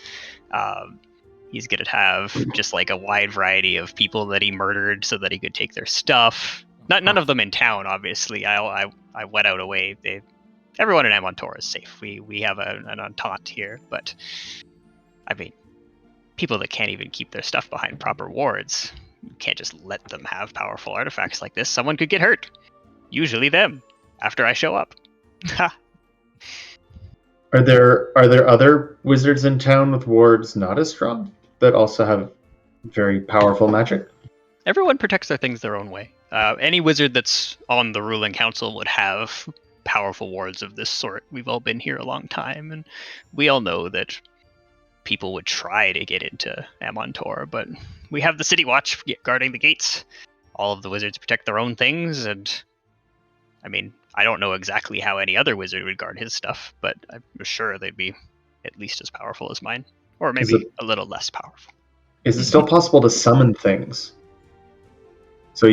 He's going to have just like a wide variety of people that he murdered so that he could take their stuff. None of them in town, obviously. I went out away. Everyone in Amontor is safe. We have an entente here, but I mean, people that can't even keep their stuff behind proper wards, you can't just let them have powerful artifacts like this. Someone could get hurt. Usually them, after I show up. Are there other wizards in town with wards not as strong that also have very powerful magic? Everyone protects their things their own way. Any wizard that's on the ruling council would have powerful wards of this sort. We've all been here a long time, and we all know that people would try to get into Amontor, but we have the City Watch guarding the gates. All of the wizards protect their own things, and I mean, I don't know exactly how any other wizard would guard his stuff, but I'm sure they'd be at least as powerful as mine, or maybe a little less powerful. Is it still possible to summon things? So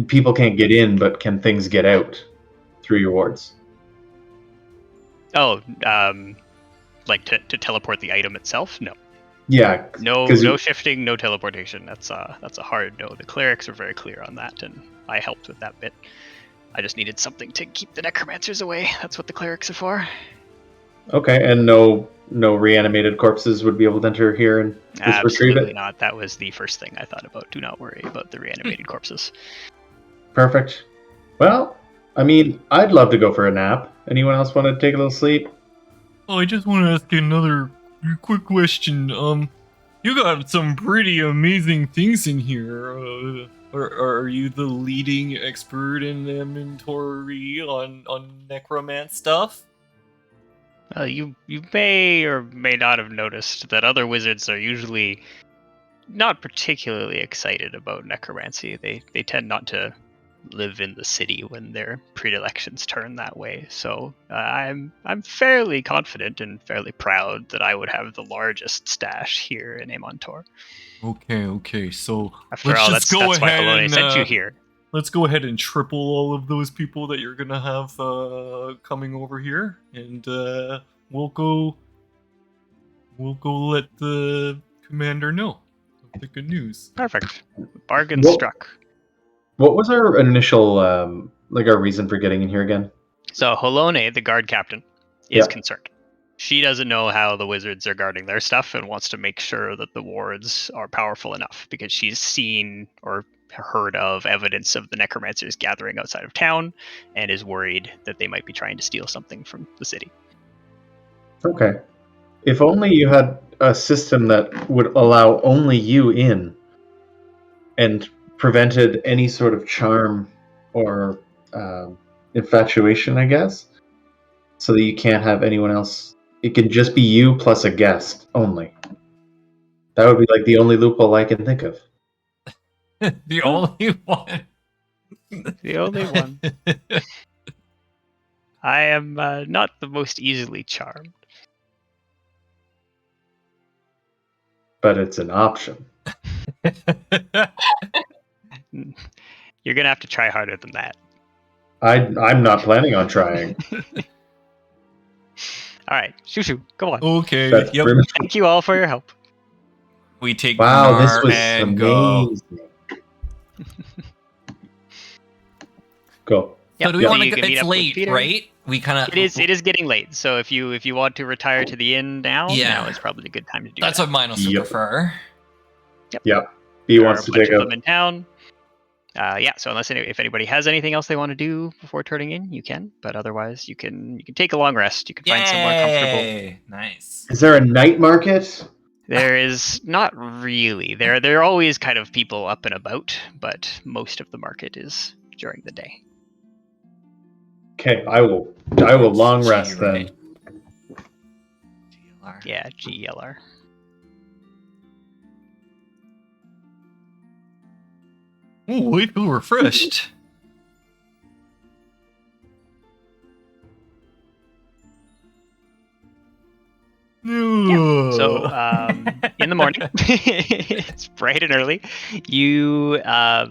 people can't get in, but can things get out through your wards? Oh, like to teleport the item itself? No. Yeah. No shifting, no teleportation. That's a hard no. The clerics were very clear on that, and I helped with that bit. I just needed something to keep the necromancers away. That's what the clerics are for. Okay, and no reanimated corpses would be able to enter here and just retrieve Absolutely it? not. That was the first thing I thought about. Do not worry about the reanimated corpses. Perfect. Well, I mean, I'd love to go for a nap. Anyone else want to take a little sleep? Oh, I just want to ask another quick question. You got some pretty amazing things in here. Are you the leading expert in inventory on necromant stuff? You may or may not have noticed that other wizards are usually not particularly excited about necromancy. They tend not to live in the city when their predilections turn that way. So I'm fairly confident and fairly proud that I would have the largest stash here in Amontor. Okay. So After all, that's why Halone sent you here. Let's go ahead and triple all of those people that you're gonna have coming over here, and we'll go let the commander know of the good news. Perfect. Bargain struck. What was our initial, our reason for getting in here again? So Halone, the guard captain, is concerned. She doesn't know how the wizards are guarding their stuff and wants to make sure that the wards are powerful enough because she's seen or heard of evidence of the necromancers gathering outside of town and is worried that they might be trying to steal something from the city. Okay. If only you had a system that would allow only you in and prevented any sort of charm or infatuation, I guess, so that you can't have anyone else. It can just be you plus a guest only. That would be like the only loophole I can think of. The only one. The only one. I am not the most easily charmed. But it's an option. You're going to have to try harder than that. I'm not planning on trying. All right, Shushu, go on. Okay. That's Yep. Thank you all for your help. We take Wow, this Gunnar was and go. amazing. Go. So do we Yep. want to You go? can meet It's up with late, Peter. right? We kind of. It is getting late. So if you want to retire to the inn now, Yeah. now is probably a good time to do That's that. what mine also Yep. prefer. Yep. He There wants are to a bunch take of a them in town. So if anybody has anything else they want to do before turning in, you can. But otherwise, you can take a long rest. You can find somewhere comfortable. Yay! Nice. Is there a night market? There is not really. There are always kind of people up and about, but most of the market is during the day. Okay, I will long rest G, then. right? GLR. Yeah, GLR. Oh, I feel refreshed. So in the morning, it's bright and early. You have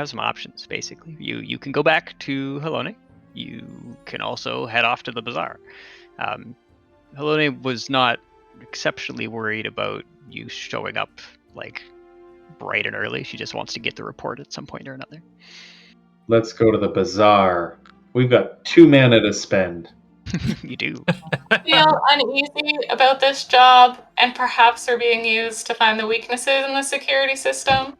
some options basically. You can go back to Halone. You can also head off to the bazaar. Halone was not exceptionally worried about you showing up like bright and early. She just wants to get the report at some point or another. Let's go to the bazaar. We've got 2 mana to spend. You do. Feel uneasy about this job, and perhaps are being used to find the weaknesses in the security system.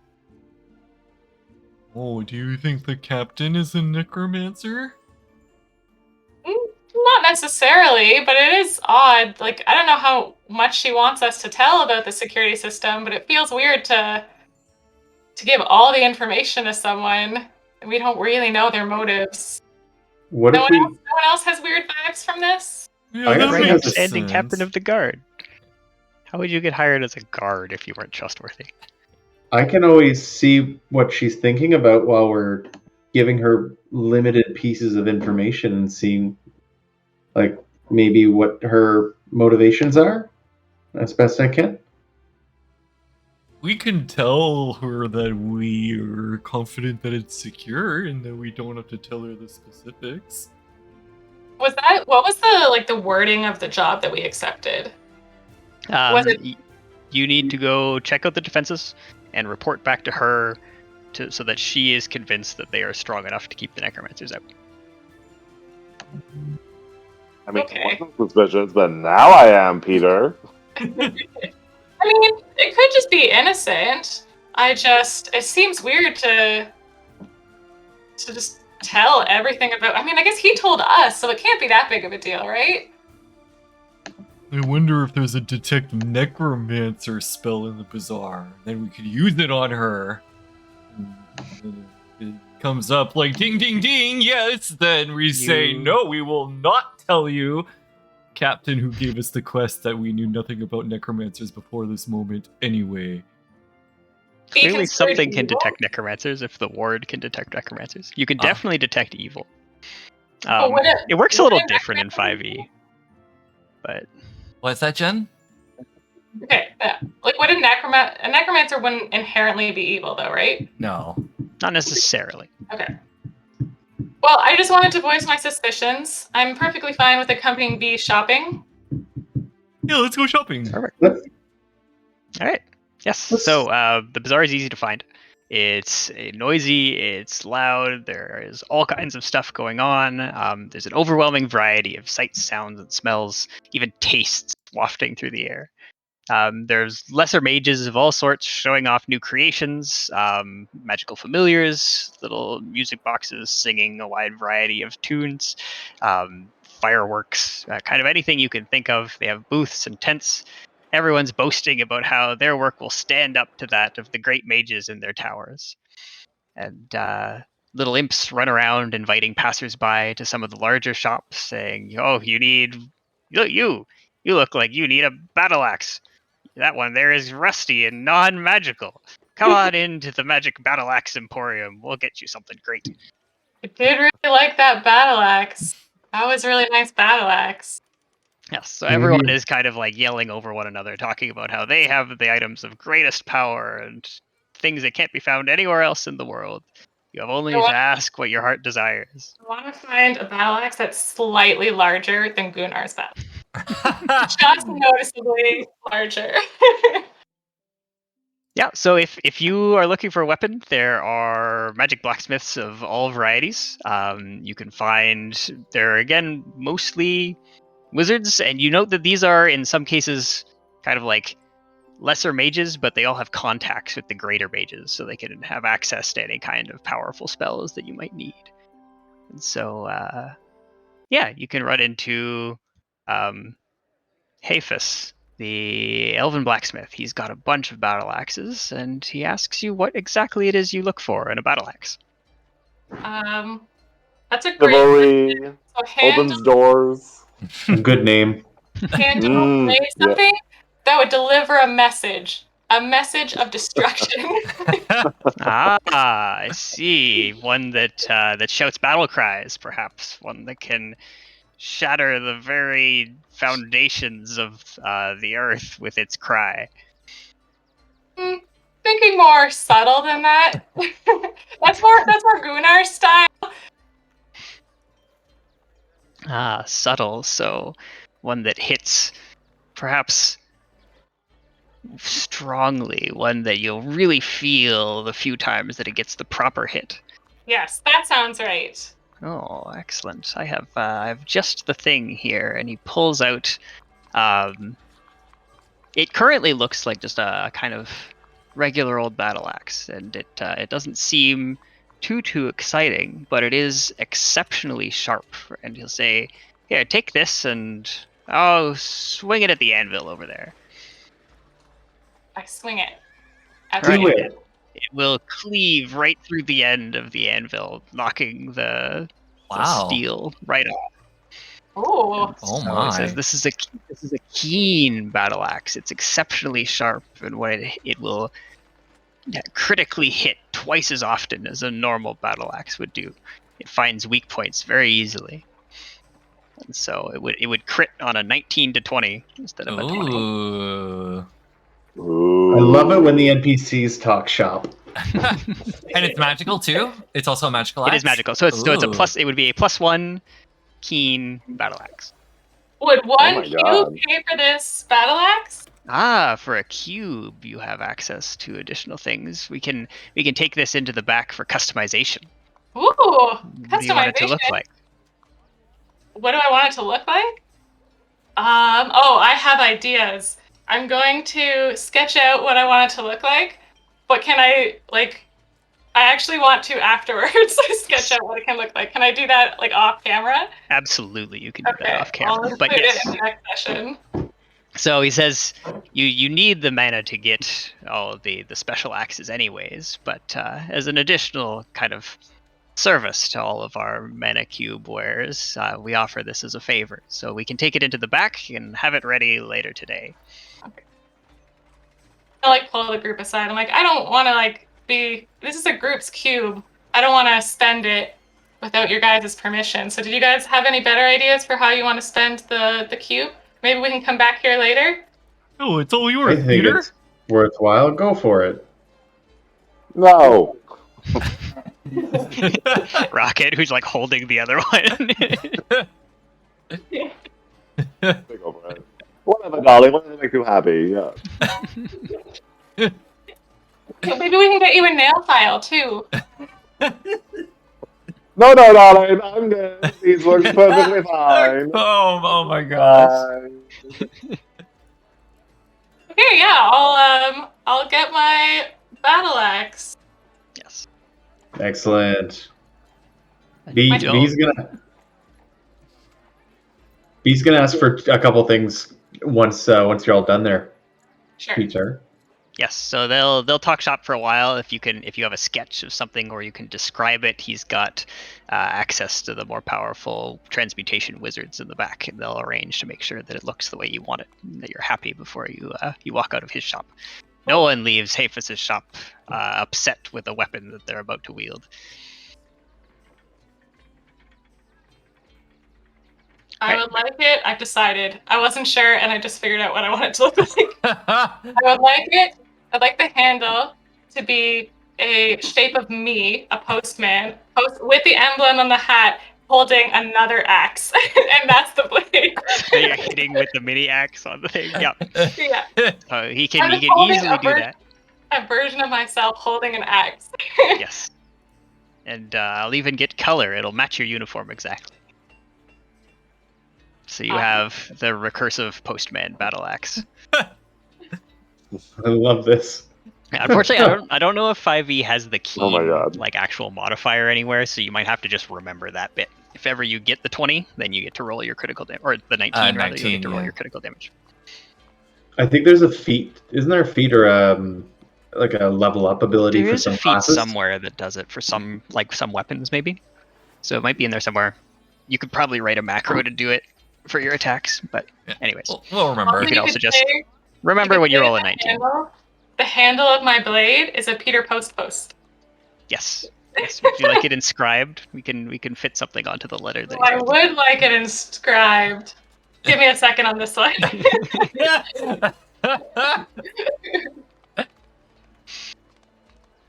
Oh, do you think the captain is a necromancer? Not necessarily, but it is odd. Like, I don't know how much she wants us to tell about the security system, but it feels weird to to give all the information to someone, and we don't really know their motives. What No if one, we? else, no one else has weird vibes from this? Yeah, I that guess Right, it has makes standing captain sense. of the guard. How would you get hired as a guard if you weren't trustworthy? I can always see what she's thinking about while we're giving her limited pieces of information and seeing, like, maybe what her motivations are as best I can. We can tell her that we are confident that it's secure and that we don't have to tell her the specifics. What was the wording of the job that we accepted? Was it- You need to go check out the defenses and report back to her so that she is convinced that they are strong enough to keep the necromancers out. I mean, Okay. I wasn't suspicious, but now I am, Peter. I mean, it could just be innocent. It seems weird to just tell everything about. I mean, I guess he told us, so it can't be that big of a deal, right? I wonder if there's a detect necromancer spell in the bazaar. Then we could use it on her. And it comes up like ding ding ding, yes, then we say no, we will not tell you, Captain who gave us the quest, that we knew nothing about necromancers before this moment anyway. Be Clearly considered something can evil? detect necromancers if the ward can detect necromancers. You can Ah. definitely detect evil. But would It works a little would a different in necromancer- 5e. But What's that, Jen? Okay, yeah. Like, would a necromancer wouldn't inherently be evil, though, right? No. not necessarily. Okay. Well, I just wanted to voice my suspicions. I'm perfectly fine with accompanying B shopping. Yeah, let's go shopping. Perfect. Let's- All right. Yes. Let's- So the bazaar is easy to find. It's noisy. It's loud. There is all kinds of stuff going on. There's an overwhelming variety of sights, sounds, and smells, even tastes wafting through the air. There's lesser mages of all sorts showing off new creations, magical familiars, little music boxes singing a wide variety of tunes, fireworks, kind of anything you can think of. They have booths and tents. Everyone's boasting about how their work will stand up to that of the great mages in their towers. And little imps run around inviting passersby to some of the larger shops, saying, "Oh, you look like you need a battle axe. That one there is rusty and non-magical. Come on into the Magic Battle Axe Emporium. We'll get you something great." I did really like that battle axe. That was a really nice battle axe. Yes, so Maybe- everyone is kind of like yelling over one another, talking about how they have the items of greatest power and things that can't be found anywhere else in the world. You have only I want- to ask what your heart desires. I want to find a battle axe that's slightly larger than Gunnar's battle. Just noticeably larger. Yeah, so if you are looking for a weapon, there are magic blacksmiths of all varieties. You can find, they're again mostly wizards, and you note that these are in some cases kind of like lesser mages, but they all have contacts with the greater mages, so they can have access to any kind of powerful spells that you might need. And so, yeah, you can run into Hafus, the elven blacksmith. He's got a bunch of battle axes, and he asks you what exactly it is you look for in a battle axe. That's a great Chivalry so hand opens doors. Good name. say something that would deliver a message of destruction. I see. One that shouts battle cries, perhaps. One that can shatter the very foundations of the earth with its cry. Thinking more subtle than that. that's more Gunnar's style. Subtle. So one that hits perhaps strongly, one that you'll really feel the few times that it gets the proper hit. Yes, that sounds right. Oh, excellent! I have just the thing here, and he pulls out. It currently looks like just a kind of regular old battle axe, and it doesn't seem too exciting, but it is exceptionally sharp. And he'll say, "Here, take this, and I'll swing it at the anvil over there." I swing it. Right. Do it. it will cleave right through the end of the anvil, knocking the steel right off. Oh. Oh So my. it says this is a keen battle axe. It's exceptionally sharp, and it will critically hit twice as often as a normal battle axe would do. It finds weak points very easily. And so it would crit on a 19 to 20 instead of a 20. Ooh. Ooh. I love it when the NPCs talk shop. And it's magical too? It's also a magical axe? It is magical. So it's a Ooh. plus. It would be a +1 keen battle axe. Would one my cube God. pay for this battle axe? For a cube, you have access to additional things. We can take this into the back for customization. Ooh, What do you want it to look customization. like? What do I want it to look like? I have ideas. I'm going to sketch out what I want it to look like, but can I actually want to afterwards sketch out what it can look like. Can I do that off camera? Absolutely, you can do that off I'll camera. just But put yes. it in the next session. So he says you need the mana to get all of the special axes anyways, but as an additional kind of service to all of our mana cube wares, we offer this as a favor. So we can take it into the back and have it ready later today. I pull the group aside. I'm like, I don't want to this is a group's cube. I don't want to spend it without your guys' permission. So did you guys have any better ideas for how you want to spend the cube? Maybe we can come back here later. Oh, it's all I yours, think Peter. it's worthwhile. Go for it. No. Rocket, who's holding the other one. Take over it. Whatever, darling. Whatever makes you happy. Yeah. Maybe we can get you a nail file too. No, darling. I'm good. These work perfectly fine. Oh my gosh. Okay, yeah, I'll get my battle axe. Yes. Excellent. I don't- B's gonna ask for a couple things once you're all done there, Sure. Peter. Yes, so they'll talk shop for a while. If you have a sketch of something or you can describe it, he's got access to the more powerful transmutation wizards in the back, and they'll arrange to make sure that it looks the way you want it, and that you're happy before you walk out of his shop. No one leaves Hafus's shop upset with a weapon that they're about to wield. I would like it. I've decided. I wasn't sure, and I just figured out what I want it to look like. I would like it. I'd like the handle to be a shape of me, a postman, with the emblem on the hat, holding another axe, and that's the blade. So you're hitting with the mini axe on the thing. Yep. Yeah, He can I'm just easily holding do that. a version of myself holding an axe. Yes. And I'll even get color. It'll match your uniform exactly. So you have the recursive postman battle axe. I love this. Unfortunately, I don't know if 5e has the key Oh my God. actual modifier anywhere, so you might have to just remember that bit. If ever you get the 20, then you get to roll your critical damage, or the 19 rather, you get to roll your critical damage. I think there's a feat. Isn't there a feat or like a level up ability There for is some a feat classes? somewhere that does it for some weapons maybe. So it might be in there somewhere. You could probably write a macro to do it for your attacks, but anyways, We'll remember. You could also just say- remember you when could you say roll a the 19. The handle of my blade is a Peter Post. Yes. Yes. Would you like it inscribed? We can fit something onto the letter that I would like it inscribed. Give me a second on this one.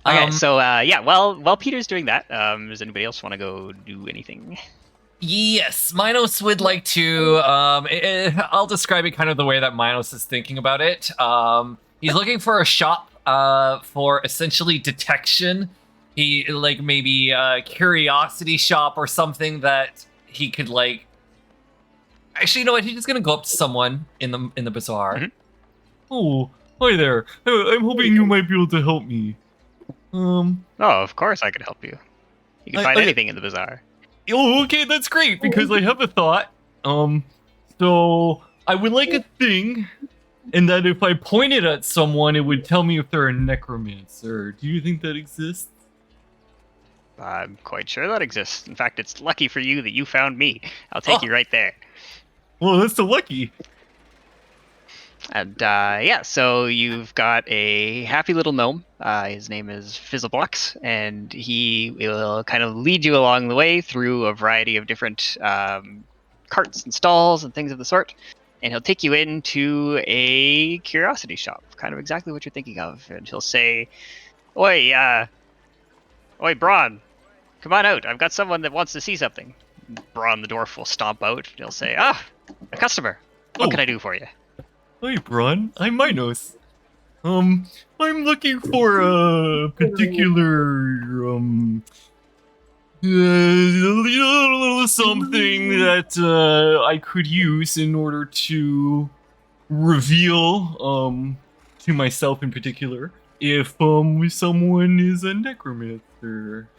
Okay, so while Peter's doing that, does anybody else want to go do anything? Yes, Minos would like to. I'll describe it kind of the way that Minos is thinking about it. He's looking for a shop for essentially detection. He maybe a curiosity shop or something that he could Actually, you know what? He's just gonna go up to someone in the bazaar. Mhm. Oh, hi there. I'm hoping you might be able to help me. Oh, of course I could help you. You can find anything in the bazaar. Oh, okay, that's great because I have a thought. So I would like a thing and that if I pointed at someone, it would tell me if they're a necromancer. Do you think that exists? I'm quite sure that exists. In fact, it's lucky for you that you found me. I'll take you right there. Well, that's so lucky. And yeah, so you've got a happy little gnome. His name is Fizzlebox, and he will kind of lead you along the way through a variety of different carts and stalls and things of the sort. And he'll take you into a curiosity shop, kind of exactly what you're thinking of. And he'll say, Oi, Braun, come on out. I've got someone that wants to see something. Braun the dwarf will stomp out. He'll say, a customer. What can I do for you? Hi, Braun. I'm Minos. I'm looking for a particular, something that I could use in order to reveal, to myself in particular, if someone is a necromancer.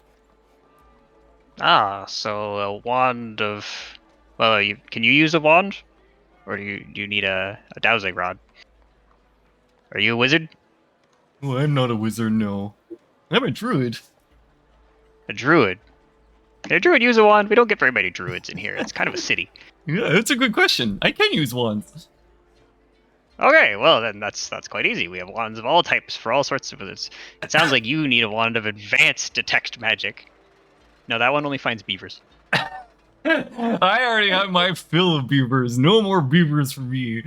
So a wand of... Well, can you use a wand? Or do you need a dowsing rod? Are you a wizard? Well, I'm not a wizard, no. I'm a druid. A druid? Can a druid use a wand? We don't get very many druids in here. It's kind of a city. Yeah, that's a good question. I can use wands. Okay, well then that's quite easy. We have wands of all types for all sorts of wizards. It sounds like you need a wand of advanced detect magic. No, that one only finds beavers. I already have my fill of beavers. No more beavers for me.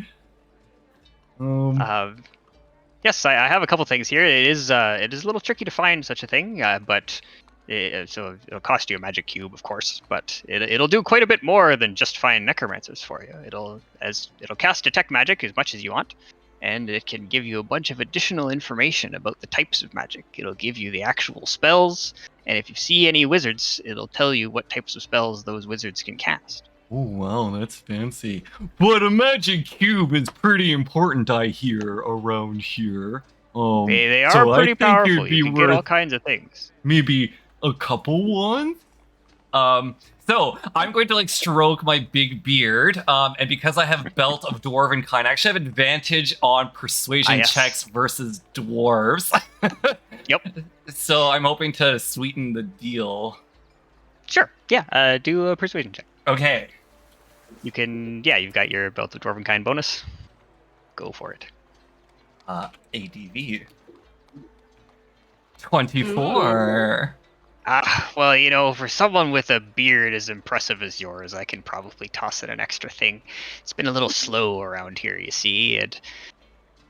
Yes, I have a couple things here. It is a little tricky to find such a thing, but so it'll cost you a magic cube, of course. But it'll do quite a bit more than just find necromancers for you. It'll cast detect magic as much as you want, and it can give you a bunch of additional information about the types of magic. It'll give you the actual spells. And if you see any wizards, it'll tell you what types of spells those wizards can cast. Oh, wow, that's fancy. But a magic cube is pretty important, I hear, around here. They are so pretty I think powerful. it'd be You can get worth all kinds of things. maybe a couple wands? So I'm going to stroke my big beard, and because I have belt of dwarven kind, I actually have advantage on persuasion checks versus dwarves. Yep. So I'm hoping to sweeten the deal. Sure. Yeah. Do a persuasion check. Okay. You can. Yeah. You've got your belt of dwarven kind bonus. Go for it. ADV 24. Well, for someone with a beard as impressive as yours, I can probably toss in an extra thing. It's been a little slow around here, you see, and,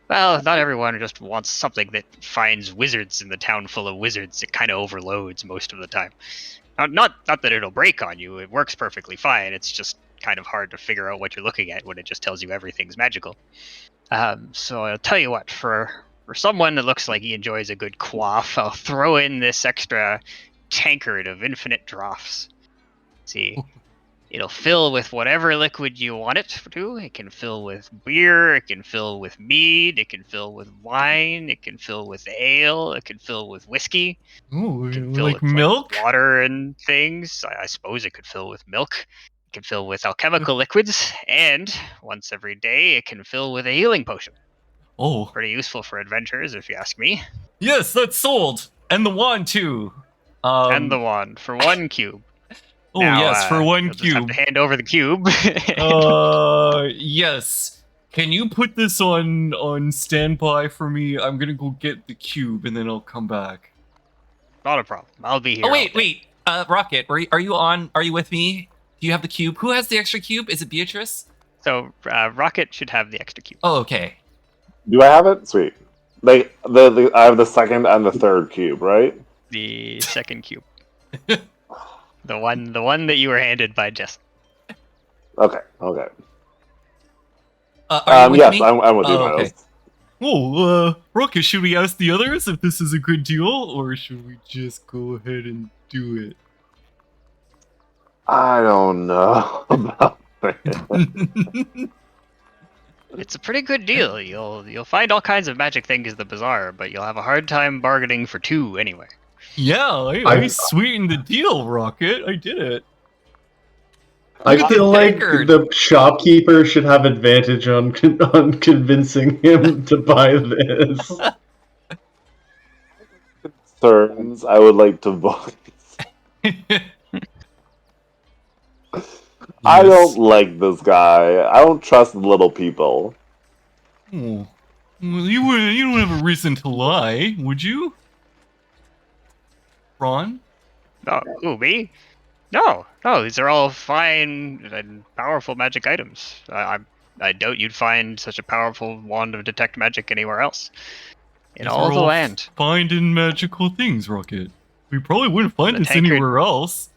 well, not everyone just wants something that finds wizards in the town full of wizards. It kind of overloads most of the time. Not that it'll break on you. It works perfectly fine. It's just kind of hard to figure out what you're looking at when it just tells you everything's magical. So I'll tell you what, for someone that looks like he enjoys a good quaff, I'll throw in this extra tankard of infinite draughts. See, it'll fill with whatever liquid you want it to. It can fill with beer, it can fill with mead, it can fill with wine, it can fill with ale, it can fill with whiskey. Ooh, It can fill like with milk? water and things. I suppose it could fill with milk. It can fill with alchemical liquids, and once every day it can fill with a healing potion. Oh. Pretty useful for adventurers, if you ask me. Yes, that's sold. And the wand, too. And the wand for 1 cube. Oh, Now, yes, for 1 you'll just have cube. to hand over the cube. Yes. Can you put this on standby for me? I'm gonna go get the cube and then I'll come back. Not a problem. I'll be here. Oh, wait. Rocket, are you on? Are you with me? Do you have the cube? Who has the extra cube? Is it Beatrice? So, Rocket should have the extra cube. Oh, okay. Do I have it? Sweet. I have the second and the third cube, right? The second cube. The one that you were handed by Jess. Okay. Are you with yes, me? I'm with you, Oh, Miles. okay. Oh, Rocket, should we ask the others if this is a good deal, or should we just go ahead and do it? I don't know about it. It's a pretty good deal. You'll find all kinds of magic things in the bazaar, but you'll have a hard time bargaining for 2 anyway. Yeah, I sweetened the deal, Rocket. I did it. I Look at feel the like tankard. the shopkeeper should have advantage on convincing him to buy this. Concerns I would like to voice. I don't like this guy. I don't trust little people. Oh. Well, you don't have a reason to lie, would you? Ron? Oh, who, me? No, these are all fine and powerful magic items. I doubt you'd find such a powerful wand of detect magic anywhere else in These all are the land. Finding magical things, Rocket. We probably wouldn't find The this tankard- anywhere else.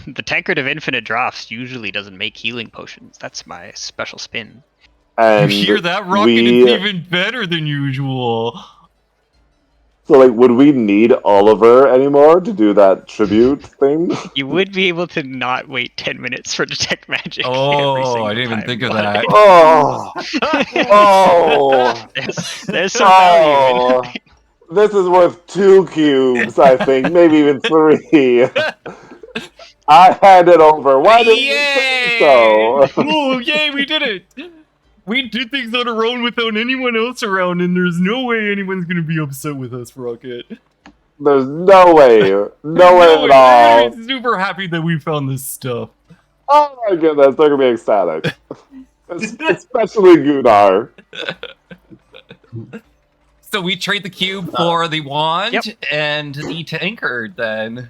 The tankard of infinite drafts usually doesn't make healing potions. That's my special spin. And You hear that, Rocket? we- It's even better than usual. So, like, would we need Oliver anymore to do that tribute thing? You would be able to not wait 10 minutes for detect magic. every Oh, single I didn't even time, think of but that. Oh, oh, There's some value in it. this is worth 2 cubes, I think, maybe even 3. I hand it over. Why didn't you say so? Oh, yay, we did it! We did things on our own without anyone else around, and there's no way anyone's gonna be upset with us, Rocket. There's no way. No way at all. I'm super happy that we found this stuff. Oh my goodness, they're gonna be ecstatic. Especially Gunnar. So we trade the cube for the wand Yep. and the tankard then.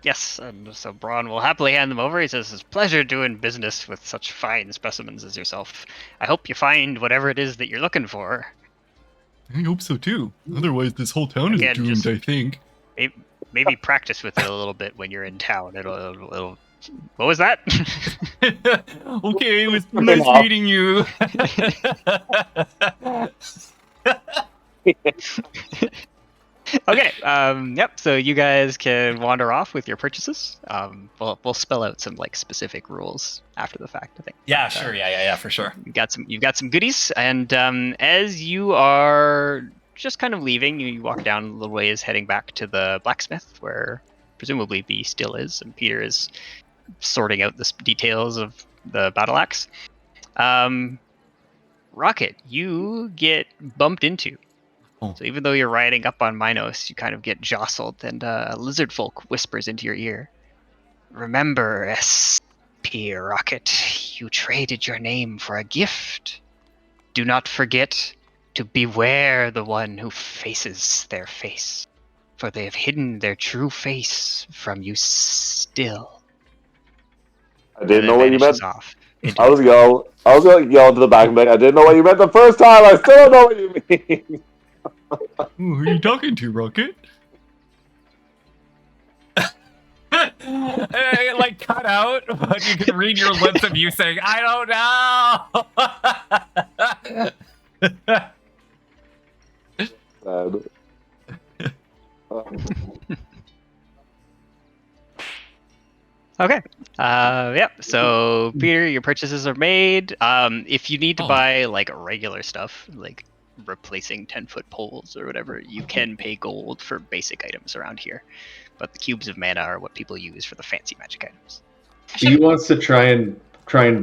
Yes, and so Braun will happily hand them over. He says, it's a pleasure doing business with such fine specimens as yourself. I hope you find whatever it is that you're looking for. I hope so too. Otherwise, this whole town is Again, doomed, just- I think. Maybe practice with it a little bit when you're in town. It'll what was that? Okay, it was Turn nice off. meeting you. Okay. Yep. So you guys can wander off with your purchases. We'll spell out some like specific rules after the fact. I think. Yeah, sure. Yeah, for sure. You've got some goodies, and as you are just kind of leaving, you walk down a little ways, heading back to the blacksmith, where presumably B still is, and Peter is sorting out the details of the battle axe. Rocket, you get bumped into. Oh. So even though you're riding up on Minos, you kind of get jostled, and a lizard folk whispers into your ear. Remember, SP Rocket, you traded your name for a gift. Do not forget to beware the one who faces their face, for they have hidden their true face from you still. I didn't know what you meant. Off I was gonna yell to the back and be like, I didn't know what you meant the first time. I still don't know what you mean. Who are you talking to, Rocket? Like cut out, but you can read your lips of you saying, "I don't know." Sad. Okay. Yep. So Peter, your purchases are made. If you need to Oh. buy like regular stuff, like replacing 10-foot poles or whatever, you can pay gold for basic items around here. But the cubes of mana are what people use for the fancy magic items. He wants to try and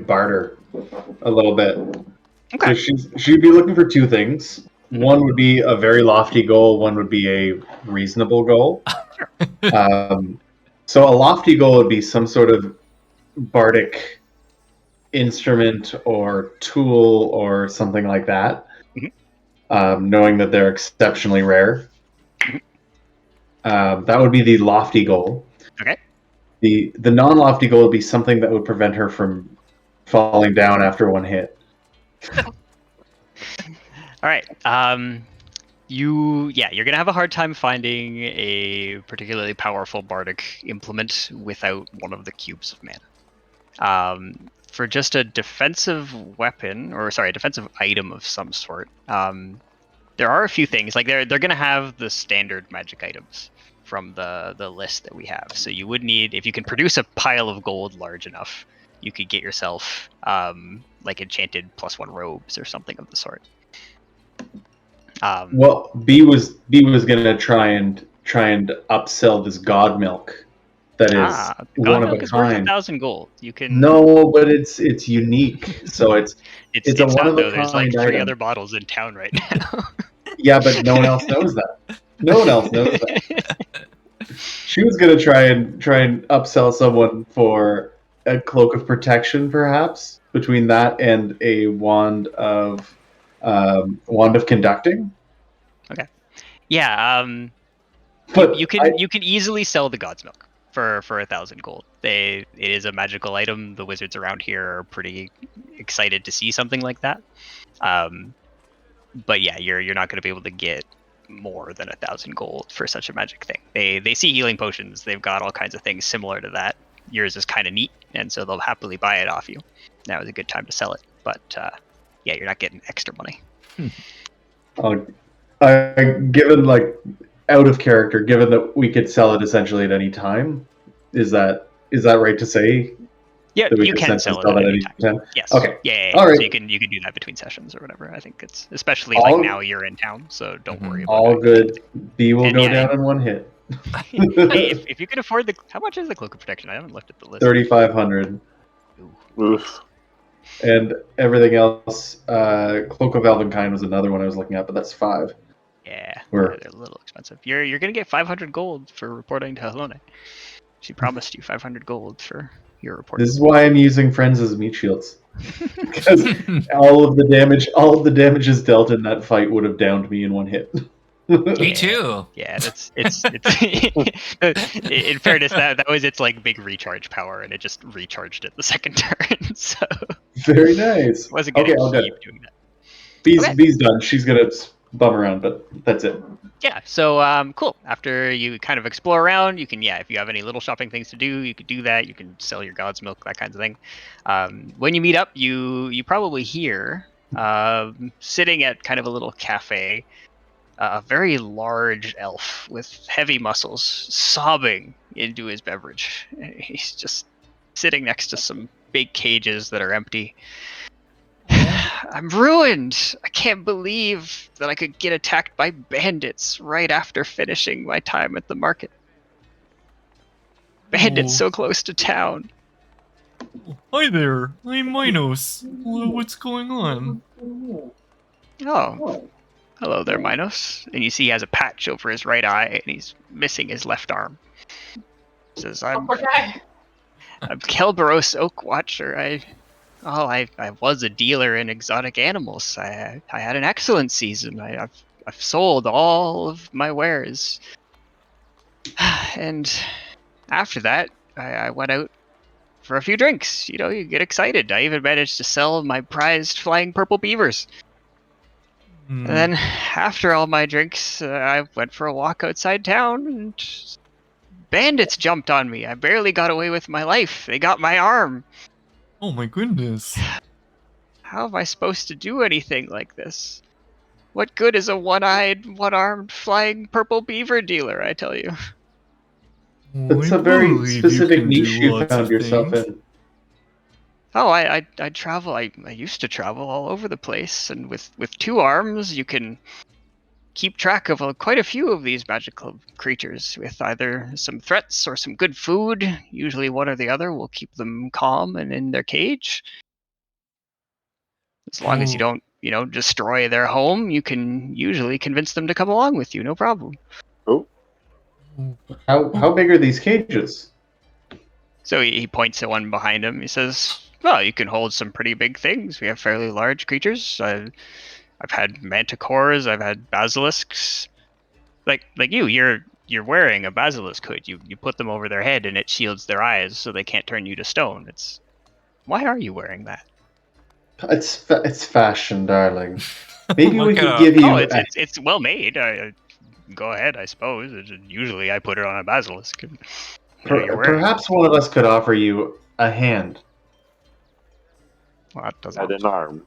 barter a little bit. Okay. So she'd be looking for 2 things. One would be a very lofty goal. One would be a reasonable goal. So a lofty goal would be some sort of bardic instrument or tool or something like that. Knowing that they're exceptionally rare. That would be the lofty goal. Okay. The non-lofty goal would be something that would prevent her from falling down after one hit. All right. You're gonna have a hard time finding a particularly powerful bardic implement without one of the cubes of mana. For just a defensive defensive item of some sort, there are a few things. Like they're gonna have the standard magic items from the list that we have. So you would need, if you can produce a pile of gold large enough, you could get yourself like enchanted +1 robes or something of the sort. Well, B was gonna try and upsell this god milk that is one of a Godmilk is worth kind. 1,000 gold. You can. No, but it's unique. So it's a It's one not of a though. There's like kind 3 item. other bottles in town right now. Yeah, but no one else knows that. No one else knows that. She was gonna try and upsell someone for a cloak of protection, perhaps between that and a wand of conducting. Yeah. But You can easily sell the God's Milk for 1,000 gold. It is a magical item. The wizards around here are pretty excited to see something like that. But yeah, you're not going to be able to get more than 1,000 gold for such a magic thing. They see healing potions. They've got all kinds of things similar to that. Yours is kind of neat, and so they'll happily buy it off you. Now is a good time to sell it. But yeah, you're not getting extra money. given like out of character, given that we could sell it essentially at any time, is that right to say? Yeah, That we you could can essentially sell it at at any time. Yes. Okay. Yeah. All right. So you can do that between sessions or whatever. I think it's especially All- like now you're in town, so don't worry about All it. good. B will And go yeah, down in one hit. Hey, if you can afford the, how much is the cloak of protection? I haven't looked at the list. 3,500. Oof. And everything else, Cloak of Elvenkind was another one I was looking at, but that's 5. Yeah, Where- they're a little expensive. You're gonna get 500 gold for reporting to Helone. She promised you 500 gold for your report. This is why I'm using friends as meat shields. Because all of the damages dealt in that fight would have downed me in one hit. Me too. Yeah, it's in fairness, that was its like big recharge power, and it just recharged it the second turn. So Very nice. wasn't gonna Okay, all good. keep doing that. B's done. She's gonna bum around, but that's it. Yeah, so cool. After you kind of explore around, you can, if you have any little shopping things to do, you could do that. You can sell your God's Milk, that kind of thing. When you meet up, you probably hear sitting at kind of a little cafe, a very large elf with heavy muscles sobbing into his beverage. He's just sitting next to some big cages that are empty. I'm ruined. I can't believe that I could get attacked by bandits right after finishing my time at the market. Bandits so close to town. Hi there, I'm Minos. What's going on? Oh, hello there, Minos. And you see he has a patch over his right eye, and he's missing his left arm. He says, I'm Poor guy. Kelberos Oak Watcher. I was a dealer in exotic animals. I had an excellent season. I've sold all of my wares. And after that, I went out for a few drinks. You know, you get excited. I even managed to sell my prized flying purple beavers. And then after all my drinks, I went for a walk outside town, and bandits jumped on me. I barely got away with my life. They got my arm. Oh my goodness. How am I supposed to do anything like this? What good is a one-eyed, one-armed, flying purple beaver dealer, I tell you? It's I a very believe specific you can niche do you lots found of yourself things. in. Oh, I travel. I used to travel all over the place, and with 2 arms, you can keep track of quite a few of these magical creatures with either some threats or some good food. Usually one or the other will keep them calm and in their cage. As long as you don't, destroy their home, you can usually convince them to come along with you, no problem. How big are these cages? So he points at one behind him. He says, well, you can hold some pretty big things. We have fairly large creatures. I've had manticores. I've had basilisks. Like you're wearing a basilisk hood. You put them over their head and it shields their eyes so they can't turn you to stone. Why are you wearing that? It's fashion, darling. Maybe we Look could it give you. It's well made. Go ahead, I suppose. Usually I put it on a basilisk. And, you're wearing Perhaps one of us could offer you a hand. Well, that doesn't. And an arm.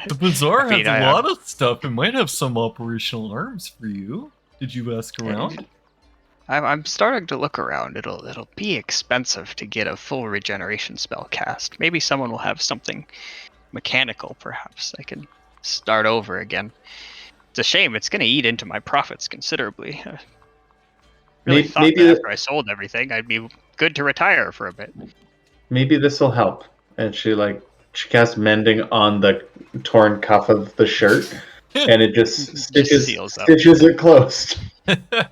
The bazaar I mean, has a lot of stuff. It might have some operational arms for you. Did you ask around? I'm starting to look around. It'll be expensive to get a full regeneration spell cast. Maybe someone will have something mechanical, perhaps. I can start over again. It's a shame. It's going to eat into my profits considerably. really Maybe, thought maybe, that after I sold everything, I'd be good to retire for a bit. maybe this will help. And she casts mending on the torn cuff of the shirt, and it just Seals up. stitches it closed. Well,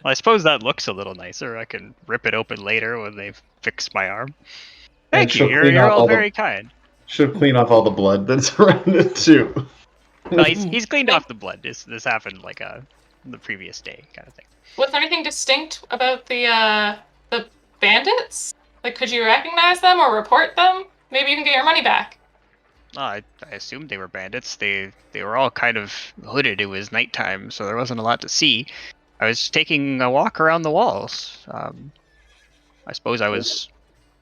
I suppose that looks a little nicer. I can rip it open later when they've fixed my arm. Thank you. she'll clean You're off all all the- very kind. Should clean off all the blood that's around it too. Well, he's cleaned off the blood. This happened like the previous day kind of thing. Was there anything distinct about the bandits? Like, could you recognize them or report them? Maybe you can get your money back. I assumed they were bandits. They were all kind of hooded. It was nighttime, so there wasn't a lot to see. I was taking a walk around the walls. I suppose I was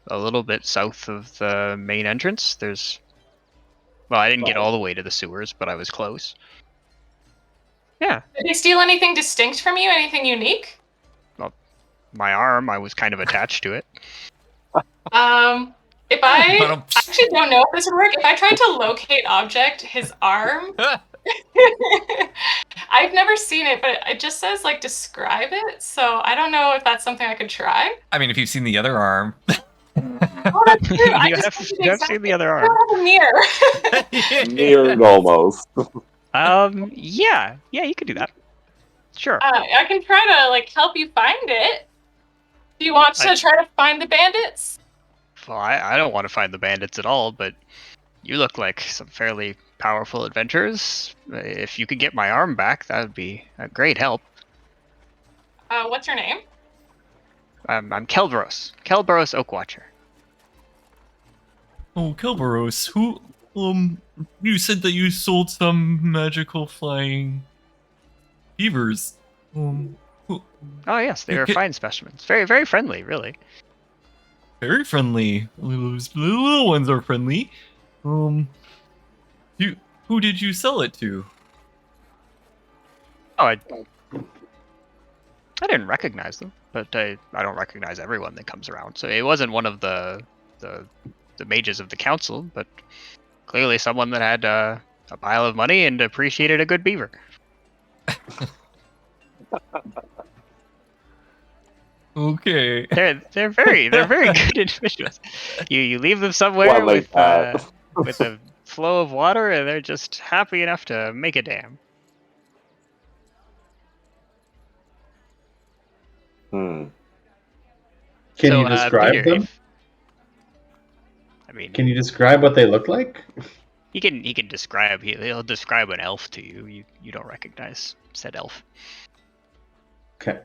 a little bit south of the main entrance. Well, I didn't get all the way to the sewers, but I was close. Yeah. Did they steal anything distinct from you? Anything unique? My arm, I was kind of attached to it. If I actually don't know if this would work. If I tried to locate object his arm, I've never seen it, but it just says like describe it. So I don't know if that's something I could try. I mean, if you've seen the other arm. Oh, that's true. I You just have seen the other arm. Near. Near almost. Yeah, you could do that. Sure. I can try to like help you find it. Do you want to try to find the bandits? Well, I don't want to find the bandits at all, but you look like some fairly powerful adventurers. If you could get my arm back, that would be a great help. What's your name? I'm Kelbros Oakwatcher. Oh, Kelbaros, who, you said that you sold some magical flying beavers. Oh yes, they are fine specimens. Very, very friendly, really. Very friendly. Those little ones are friendly. Who did you sell it to? Oh, I didn't recognize them, but I don't recognize everyone that comes around. So it wasn't one of the mages of the council, but clearly someone that had a pile of money and appreciated a good beaver. Okay. They're very good individuals. You leave them somewhere with a flow of water, and they're just happy enough to make a dam. Can you describe Peter, them? Can you describe what they look like? He can describe. He'll describe an elf to you. You don't recognize said elf. Okay.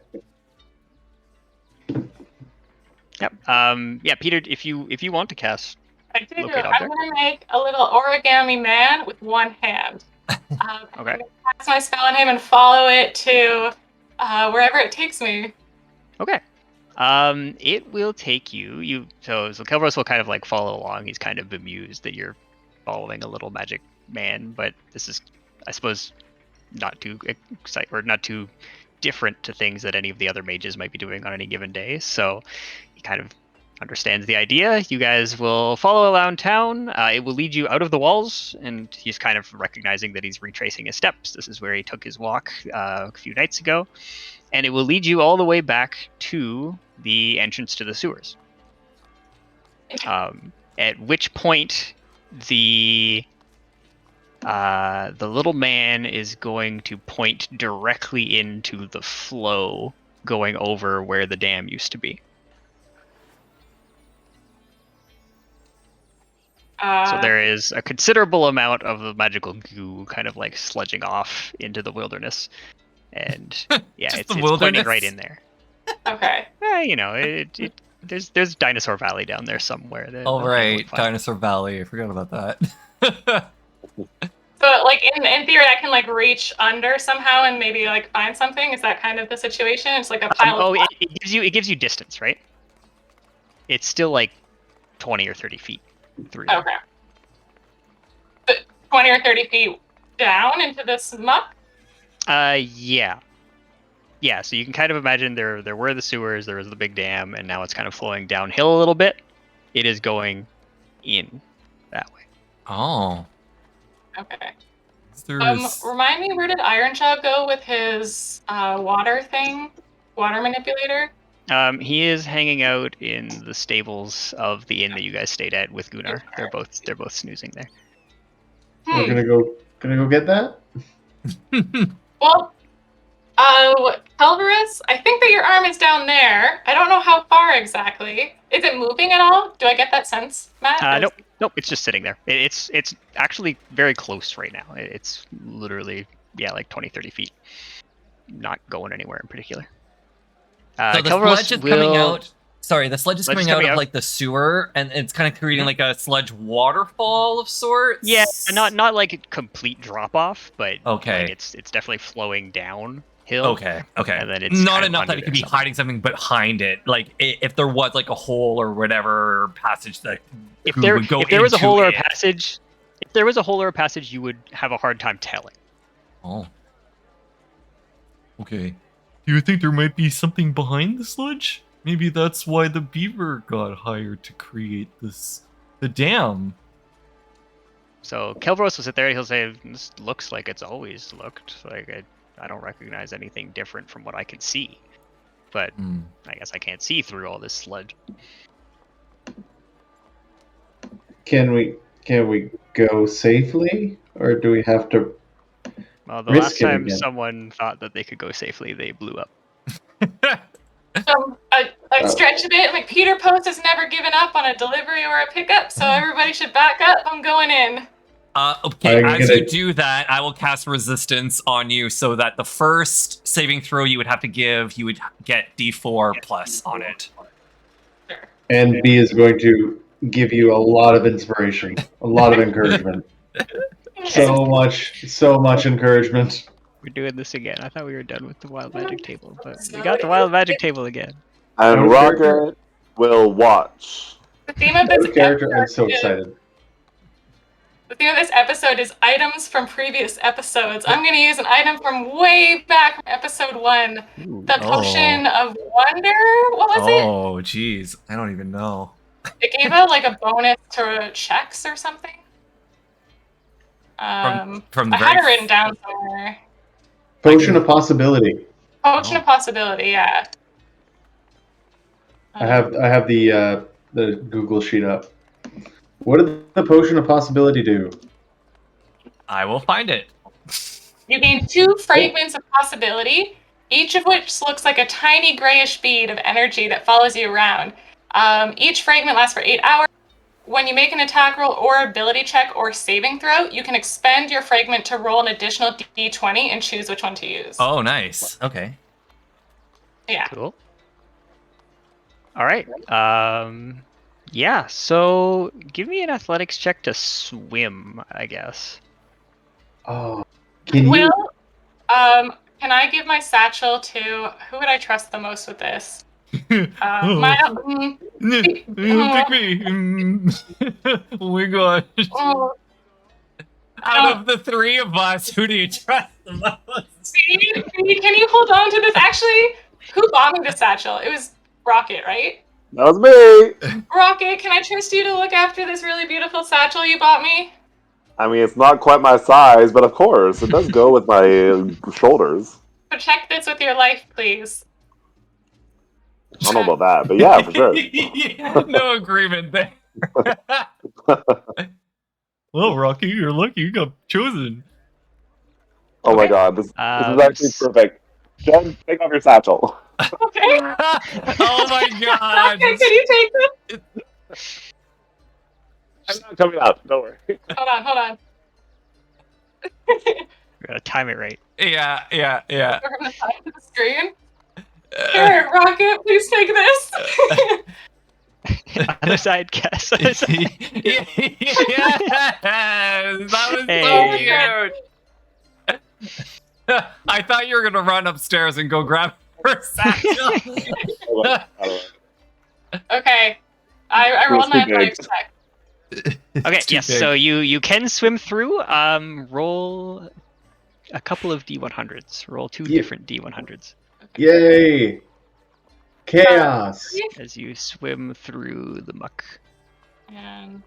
Yep. Yeah, Peter, if you want to cast I do. locate I'm object. gonna make a little origami man with one hand. Okay. I'm gonna cast my spell on him and follow it to wherever it takes me. Okay. It will take you. So Kelbros will kind of like follow along. He's kind of bemused that you're following a little magic man, but this is, I suppose, not too not too different to things that any of the other mages might be doing on any given day. So he kind of understands the idea. You guys will follow around town. It will lead you out of the walls, and he's kind of recognizing that he's retracing his steps. This is where he took his walk a few nights ago. And it will lead you all the way back to the entrance to the sewers. At which point, the little man is going to point directly into the flow going over where the dam used to be. So there is a considerable amount of the magical goo kind of like sludging off into the wilderness. And yeah, it's pointing right in there. Okay. You know, there's Dinosaur Valley down there somewhere. All right, Dinosaur Valley. I forgot about that. So, like in theory, I can like reach under somehow and maybe like find something. Is that kind of the situation? It's like a pile of. Oh, it gives you distance, right? It's still like 20 or 30 feet through. Okay. But 20 or 30 feet down into this muck. Yeah. Yeah, so you can kind of imagine there were the sewers, there was the big dam, and now it's kind of flowing downhill a little bit. It is going in that way. Oh. Okay. There's... Remind me, where did Iron Jaw go with his water thing? water manipulator? He is hanging out in the stables of the inn that you guys stayed at with Gunnar. They're both snoozing there. We're gonna go get that. Well, Kelvarus, I think that your arm is down there. I don't know how far exactly. Is it moving at all? Do I get that sense, Matt? Nope. It's just sitting there. It's actually very close right now. It's literally like 20, 30 feet. Not going anywhere in particular. So the sledge is coming out. Sorry, the sledge is coming out of like the sewer, and it's kind of creating like a sludge waterfall of sorts. Yeah, not like a complete drop off, but okay, like it's definitely flowing downhill. Okay. And then it's not enough that it could be hiding something behind it. Like if there was like a hole or whatever passage that if there was a hole or a passage, you would have a hard time telling. Oh. Okay. Do you think there might be something behind the sludge? Maybe that's why the beaver got hired to create the dam. So Kelvros will sit there and he'll say, "This looks like it's always looked. Like I don't recognize anything different from what I can see. But I guess I can't see through all this sludge." Can we go safely, or do we have to? Well, the last time someone thought that they could go safely, they blew up. I stretch a bit. Like Peter Post has never given up on a delivery or a pickup, so everybody should back up. I'm going in. Okay, as you do that, I will cast resistance on you so that the first saving throw you would have to give, you would get D4 plus on it. Sure. And B is going to give you a lot of inspiration, a lot of encouragement. So much encouragement. We're doing this again. I thought we were done with the wild magic table, but we got the wild magic table again. And Rocket will watch. The theme of this character, I'm so excited. The theme of this episode is items from previous episodes. I'm going to use an item from way back from episode 1. The Potion of Wonder? What was it? Oh, jeez. I don't even know. It gave out like a bonus to checks or something. From I had it written down somewhere. Potion of Possibility. Potion of Possibility, yeah. I have the Google sheet up. What did the Potion of Possibility do? I will find it. You gain 2 fragments of possibility, each of which looks like a tiny grayish bead of energy that follows you around. Each fragment lasts for 8 hours. When you make an attack roll or ability check or saving throw, you can expend your fragment to roll an additional d20 and choose which one to use. Oh, nice. Okay. Yeah. Cool. All right. Yeah, so give me an athletics check to swim, I guess. Oh, can you? Well, can I give my satchel to who would I trust the most with this? Pick me. Oh my gosh. Out of the 3 of us, who do you trust the most? See, can you hold on to this? Actually, who bought me the satchel? It was Rocket, right? That was me. Rocket, can I trust you to look after this really beautiful satchel you bought me? I mean, it's not quite my size, but of course, it does go with my shoulders. Protect this with your life, please. I don't know about that, but yeah, for sure. Yeah, no agreement there. Well, Rocky, you're lucky you got chosen. Oh my god, this is actually perfect. Jen, take off your satchel. Okay. Oh my god. Okay, can you take this? I'm not coming up, don't worry. Hold on. We gotta time it right. Yeah. We're gonna side to the screen. Here, Rocket, please take this. Other side, Cass. Other side. Yes, that was so cute. I thought you were gonna run upstairs and go grab her satchel. Okay, I rolled my athletics check. Okay, yes. big. So you can swim through. Roll a couple of D100s. Roll 2 different D100s. Yay! Chaos! As you swim through the muck. And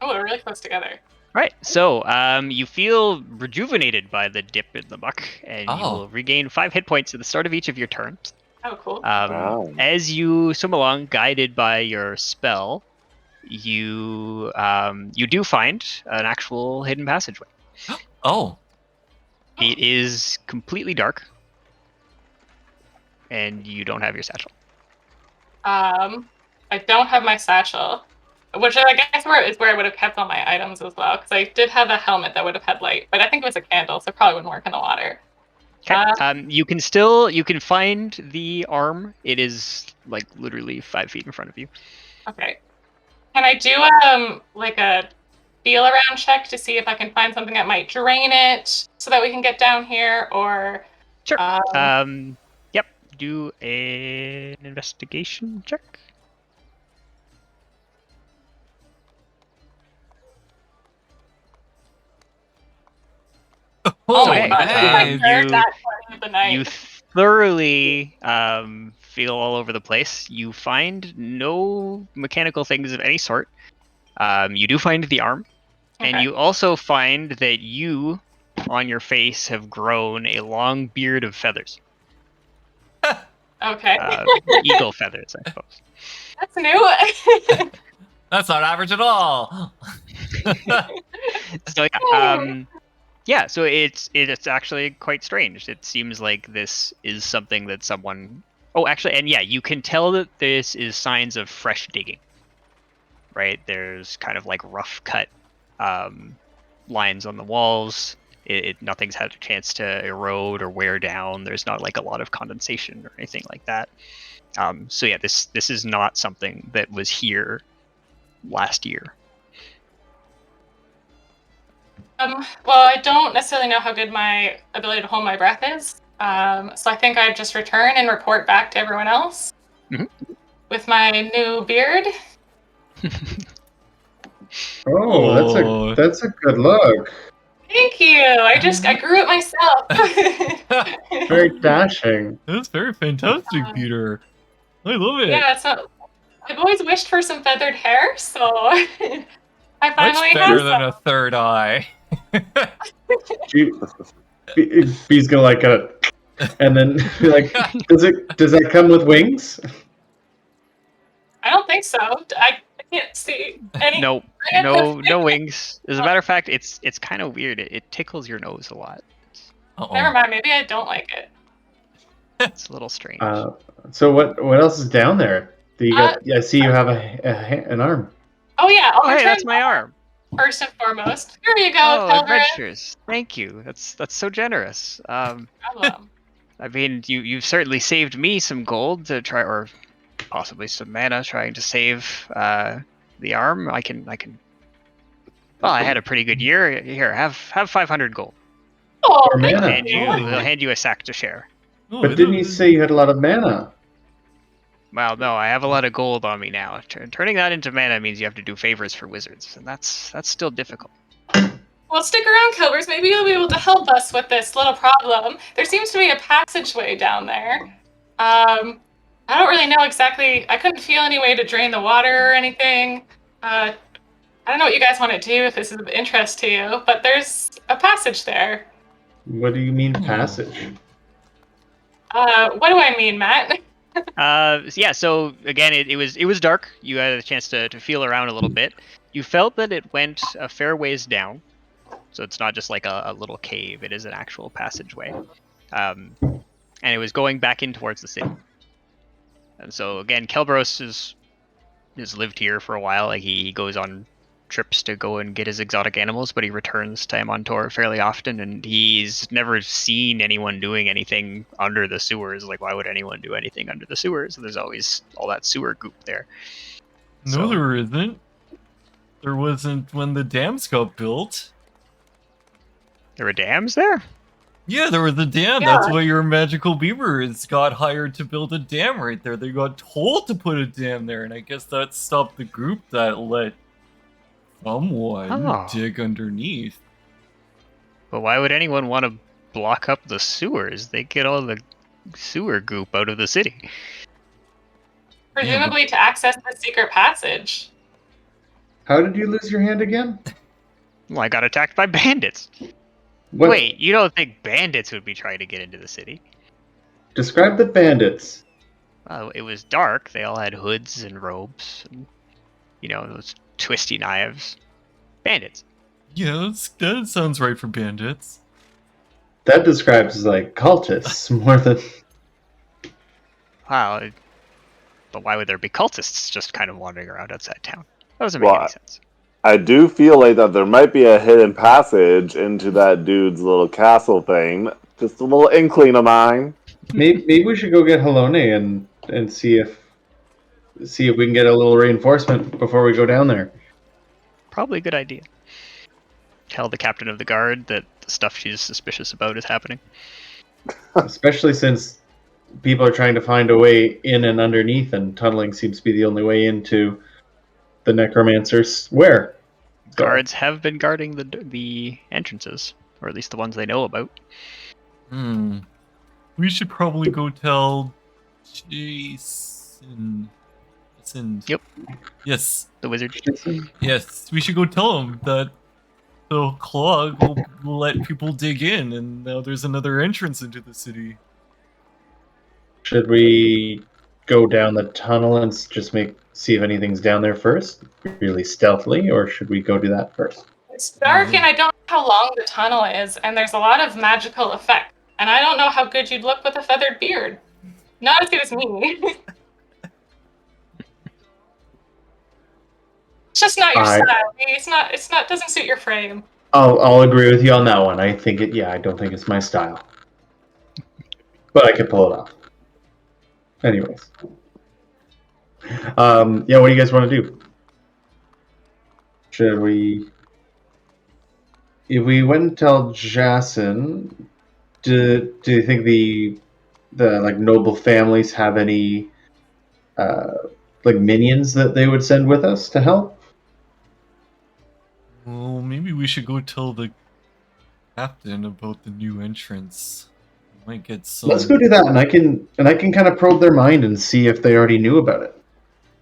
Oh, we're really close together. Right, so you feel rejuvenated by the dip in the muck, and you Oh. will regain 5 hit points at the start of each of your turns. Oh, cool. Wow. As you swim along, guided by your spell, you do find an actual hidden passageway. Oh. It is completely dark, and you don't have your satchel. I don't have my satchel, which I guess is where I would have kept all my items as well, because I did have a helmet that would have had light, but I think it was a candle, so it probably wouldn't work in the water. Okay. You can find the arm. It is like literally 5 feet in front of you. Okay. Can I do like a feel around check to see if I can find something that might drain it so that we can get down here, or Sure. Yep. Do an investigation check. oh my Okay, god, I you- heard that part of the night. You thoroughly feel all over the place. You find no mechanical things of any sort. You do find the arm, and Okay. you also find that you, on your face, have grown a long beard of feathers. Okay. Eagle feathers, I suppose. That's new. That's not average at all. So yeah, so it's actually quite strange. It seems like this is something that someone. Oh, actually, and yeah, you can tell that this is signs of fresh digging. Right, there's kind of like rough cut lines on the walls. Nothing's had a chance to erode or wear down. There's not like a lot of condensation or anything like that. So yeah, this is not something that was here last year. Well, I don't necessarily know how good my ability to hold my breath is. So I think I'd just return and report back to everyone else with my new beard. Oh, that's a good look. Thank you. I grew it myself. Very dashing. That's very fantastic, Peter. I love it. Yeah, so I've always wished for some feathered hair, so I Much finally better have than some. a third eye. Bee's gonna like and then be like, does that come with wings? I don't think so. I can't see any. No wings. As a matter of fact, it's kind of weird. It tickles your nose a lot. Uh-oh. Never mind. Maybe I don't like it. It's a little strange. So what else is down there? I see you have an arm. Oh yeah. I'll Hey, return that's my arm. first and foremost. Here you go, Oh, Calvert. adventures! Thank you. That's so generous. Problem. I mean, you've certainly saved me some gold to try, or possibly some mana, trying to save the arm. I can. Well, I had a pretty good year. Here, have 500 gold. Oh, Or thank mana. And they'll hand you a sack to share. Oh, But didn't you say you had a lot of mana? Well, no, I have a lot of gold on me now. Turning that into mana means you have to do favors for wizards, and that's still difficult. Well, stick around, Kilbers. Maybe you'll be able to help us with this little problem. There seems to be a passageway down there. I don't really know exactly. I couldn't feel any way to drain the water or anything. I don't know what you guys want to do if this is of interest to you, but there's a passage there. What do you mean passage? What do I mean, Matt? Yeah. So again, it was dark. You had a chance to feel around a little bit. You felt that it went a fair ways down, so it's not just like a little cave. It is an actual passageway, and it was going back in towards the city. And so again, Kelbros has lived here for a while. Like he goes on trips to go and get his exotic animals, but he returns to Amontor fairly often, and he's never seen anyone doing anything under the sewers. Like, why would anyone do anything under the sewers? There's always all that sewer goop there. No, So- there isn't. There wasn't when the dams got built. There were dams there? Yeah, there was a dam. Yeah. That's why your magical beavers got hired to build a dam right there. They got told to put a dam there, and I guess that stopped the group that let someone Oh. dig underneath. But why would anyone want to block up the sewers? They get all the sewer goop out of the city. Presumably to access the secret passage. How did you lose your hand again? Well, I got attacked by bandits. What? Wait, you don't think bandits would be trying to get into the city? Describe the bandits. It was dark. They all had hoods and robes, and those twisty knives. Bandits. Yeah, that sounds right for bandits. That describes like cultists more than. Wow. But why would there be cultists just kind of wandering around outside town? That doesn't make any sense. I do feel like that there might be a hidden passage into that dude's little castle thing. Just a little inkling of mine. Maybe we should go get Halone and see if we can get a little reinforcement before we go down there. Probably a good idea. Tell the captain of the guard that the stuff she's suspicious about is happening. Especially since people are trying to find a way in and underneath, and tunneling seems to be the only way into the necromancer's where. Guards have been guarding the entrances, or at least the ones they know about. We should probably go tell Jason. Yep. Yes. The wizard. Yes, we should go tell him that the clog will let people dig in, and now there's another entrance into the city. Should we go down the tunnel and just see if anything's down there first, really stealthily, or should we go do that first? It's dark and I don't know how long the tunnel is, and there's a lot of magical effect. And I don't know how good you'd look with a feathered beard. Not as good as me. It's just not your style. It's not doesn't suit your frame. I'll agree with you on that one. I don't think it's my style. But I can pull it off. Anyways. What do you guys want to do? Should we... If we went and tell Jason, do you think the like noble families have any like minions that they would send with us to help? Well, maybe we should go tell the captain about the new entrance. We might get some. Let's go do that, and I can kind of probe their mind and see if they already knew about it.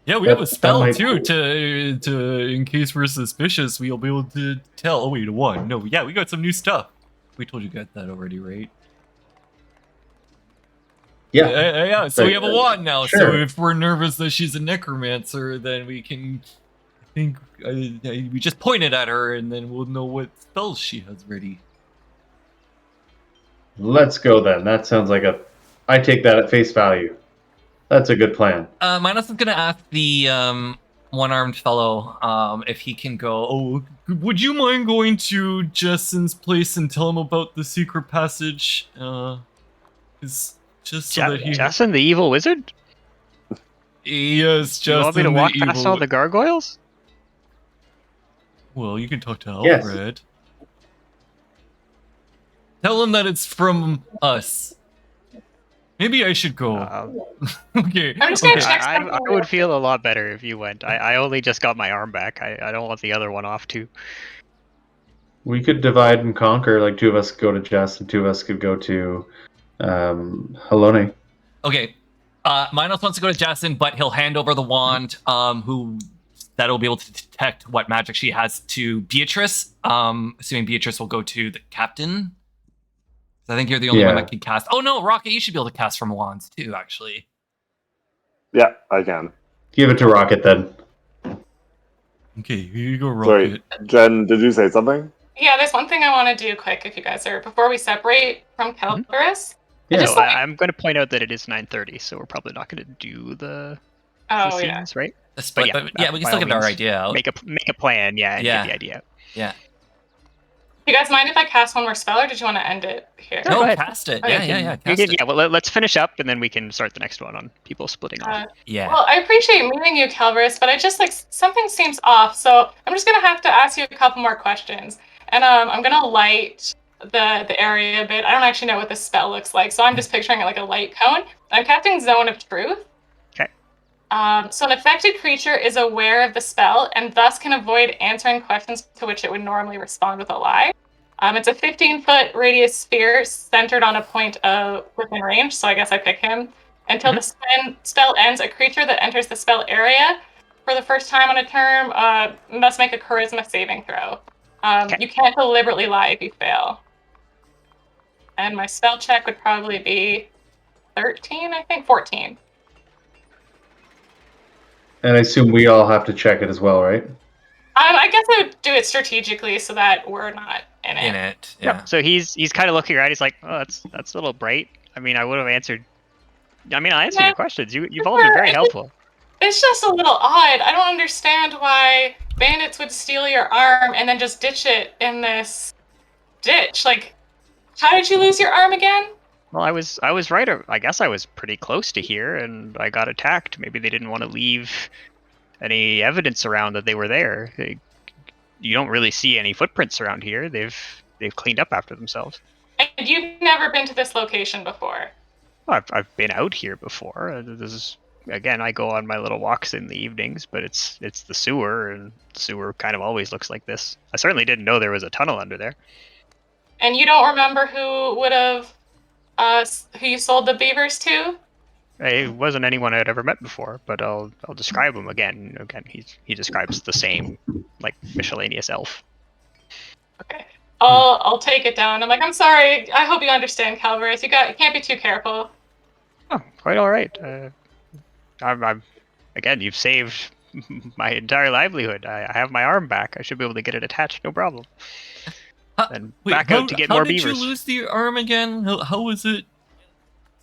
Yeah, we have a spell too to in case we're suspicious, we'll be able to tell. Oh wait, a one. No, yeah, we got some new stuff. We told you guys that already, right? Yeah. Yeah. So we have a wand now. Sure. So if we're nervous that she's a necromancer, then we can. I think we just point it at her, and then we'll know what spells she has ready. Let's go then. That sounds like I take that at face value. That's a good plan. Minos is gonna ask the one-armed fellow if he can go. Oh, would you mind going to Jason's place and tell him about the secret passage? Is just so that he. Jason, the evil wizard? Yes, Jason. You want me to walk past all the gargoyles? Well, you can talk to Yes. Alfred. Tell him that it's from us. Maybe I should go. Okay. I'm just gonna check I would feel a lot better if you went. I only just got my arm back. I don't want the other one off too. We could divide and conquer. Like, two of us could go to Jess, and two of us could go to Halone. Okay. Minos wants to go to Jason, but he'll hand over the wand, that'll be able to detect what magic she has, to Beatrice. Assuming Beatrice will go to the captain. I think you're the only one that can cast. Oh no, Rocket, you should be able to cast from wands too, actually. Yeah, I can. Give it to Rocket then. Okay, here you go, Rocket. Sorry, Jen, did you say something? Yeah, there's one thing I want to do quick if you guys are before we separate from Calvarus. Yeah. So I'm going to point out that it is 9:30, so we're probably not going to do the scenes, right? But yeah, we can still get our idea out. Make a plan, and get the idea out. Yeah. You guys mind if I cast one more spell, or did you want to end it here? No, go ahead. cast it. Okay. Yeah. Cast it. Yeah, well, let's finish up, and then we can start the next one on people splitting off. Yeah. Well, I appreciate meeting you, Calvarus, but I just something seems off, so I'm just gonna have to ask you a couple more questions. And I'm gonna light the area a bit. I don't actually know what this spell looks like, so I'm just picturing it like a light cone. I'm casting Zone of Truth. Okay. So an affected creature is aware of the spell and thus can avoid answering questions to which it would normally respond with a lie. It's a 15-foot radius sphere centered on a point within range, so I guess I pick him. Until the spell ends, a creature that enters the spell area for the first time on a term, must make a charisma saving throw. You can't deliberately lie if you fail. And my spell check would probably be 13, I think, 14. And I assume we all have to check it as well, right? I guess I would do it strategically so that we're not in it. Yeah. So he's kind of looking around. He's like, oh, that's a little bright. I mean, I would have answered. I mean, I'll answer your questions. You've all been very helpful. It's just a little odd. I don't understand why bandits would steal your arm and then just ditch it in this ditch. Like, how did you lose your arm again? Well, I was right. I guess I was pretty close to here, and I got attacked. Maybe they didn't want to leave any evidence around that they were there. You don't really see any footprints around here. They've cleaned up after themselves. And you've never been to this location before? Well, I've been out here before. This is, again, I go on my little walks in the evenings, but it's the sewer, and the sewer kind of always looks like this. I certainly didn't know there was a tunnel under there. And you don't remember who would have, who you sold the beavers to? It wasn't anyone I'd ever met before, but I'll describe him again. Again, he describes the same, like, miscellaneous elf. Okay. I'll take it down. I'm like, I'm sorry. I hope you understand, Calvarus. You can't be too careful. Oh, quite all right. I'm again. You've saved my entire livelihood. I have my arm back. I should be able to get it attached, no problem. And back out to get more beavers. How did you lose the arm again? How was it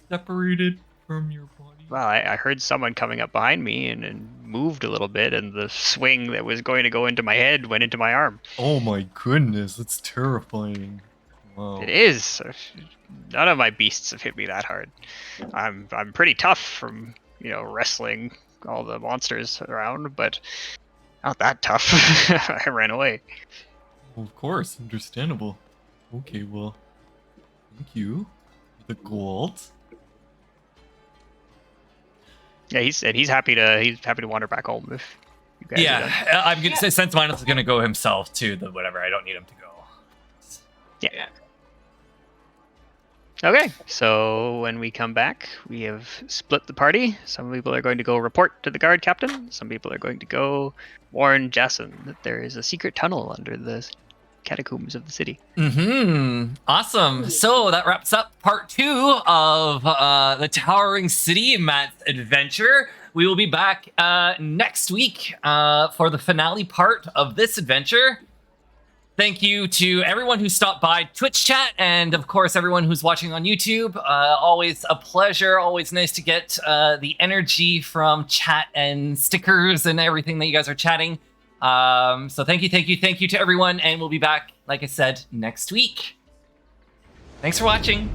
separated from your body? Well, I heard someone coming up behind me and moved a little bit, and the swing that was going to go into my head went into my arm. Oh my goodness, that's terrifying. Wow. It is. None of my beasts have hit me that hard. I'm pretty tough from wrestling all the monsters around, but not that tough. I ran away. Well, of course, understandable. Okay, well, thank you for the gold. Yeah, he said he's happy to wander back home if you guys. Yeah, I'm gonna say since Minos is gonna go himself to the whatever. I don't need him to go. Yeah. Okay, so when we come back, we have split the party. Some people are going to go report to the guard captain. Some people are going to go warn Jason that there is a secret tunnel under the catacombs of the city. Awesome. So that wraps up part 2 of the Towering City Matt's adventure. We will be back next week for the finale part of this adventure. Thank you to everyone who stopped by Twitch chat, and of course everyone who's watching on YouTube. Always a pleasure. Always nice to get the energy from chat and stickers and everything that you guys are chatting. So thank you to everyone, and we'll be back, like I said, next week. Thanks for watching.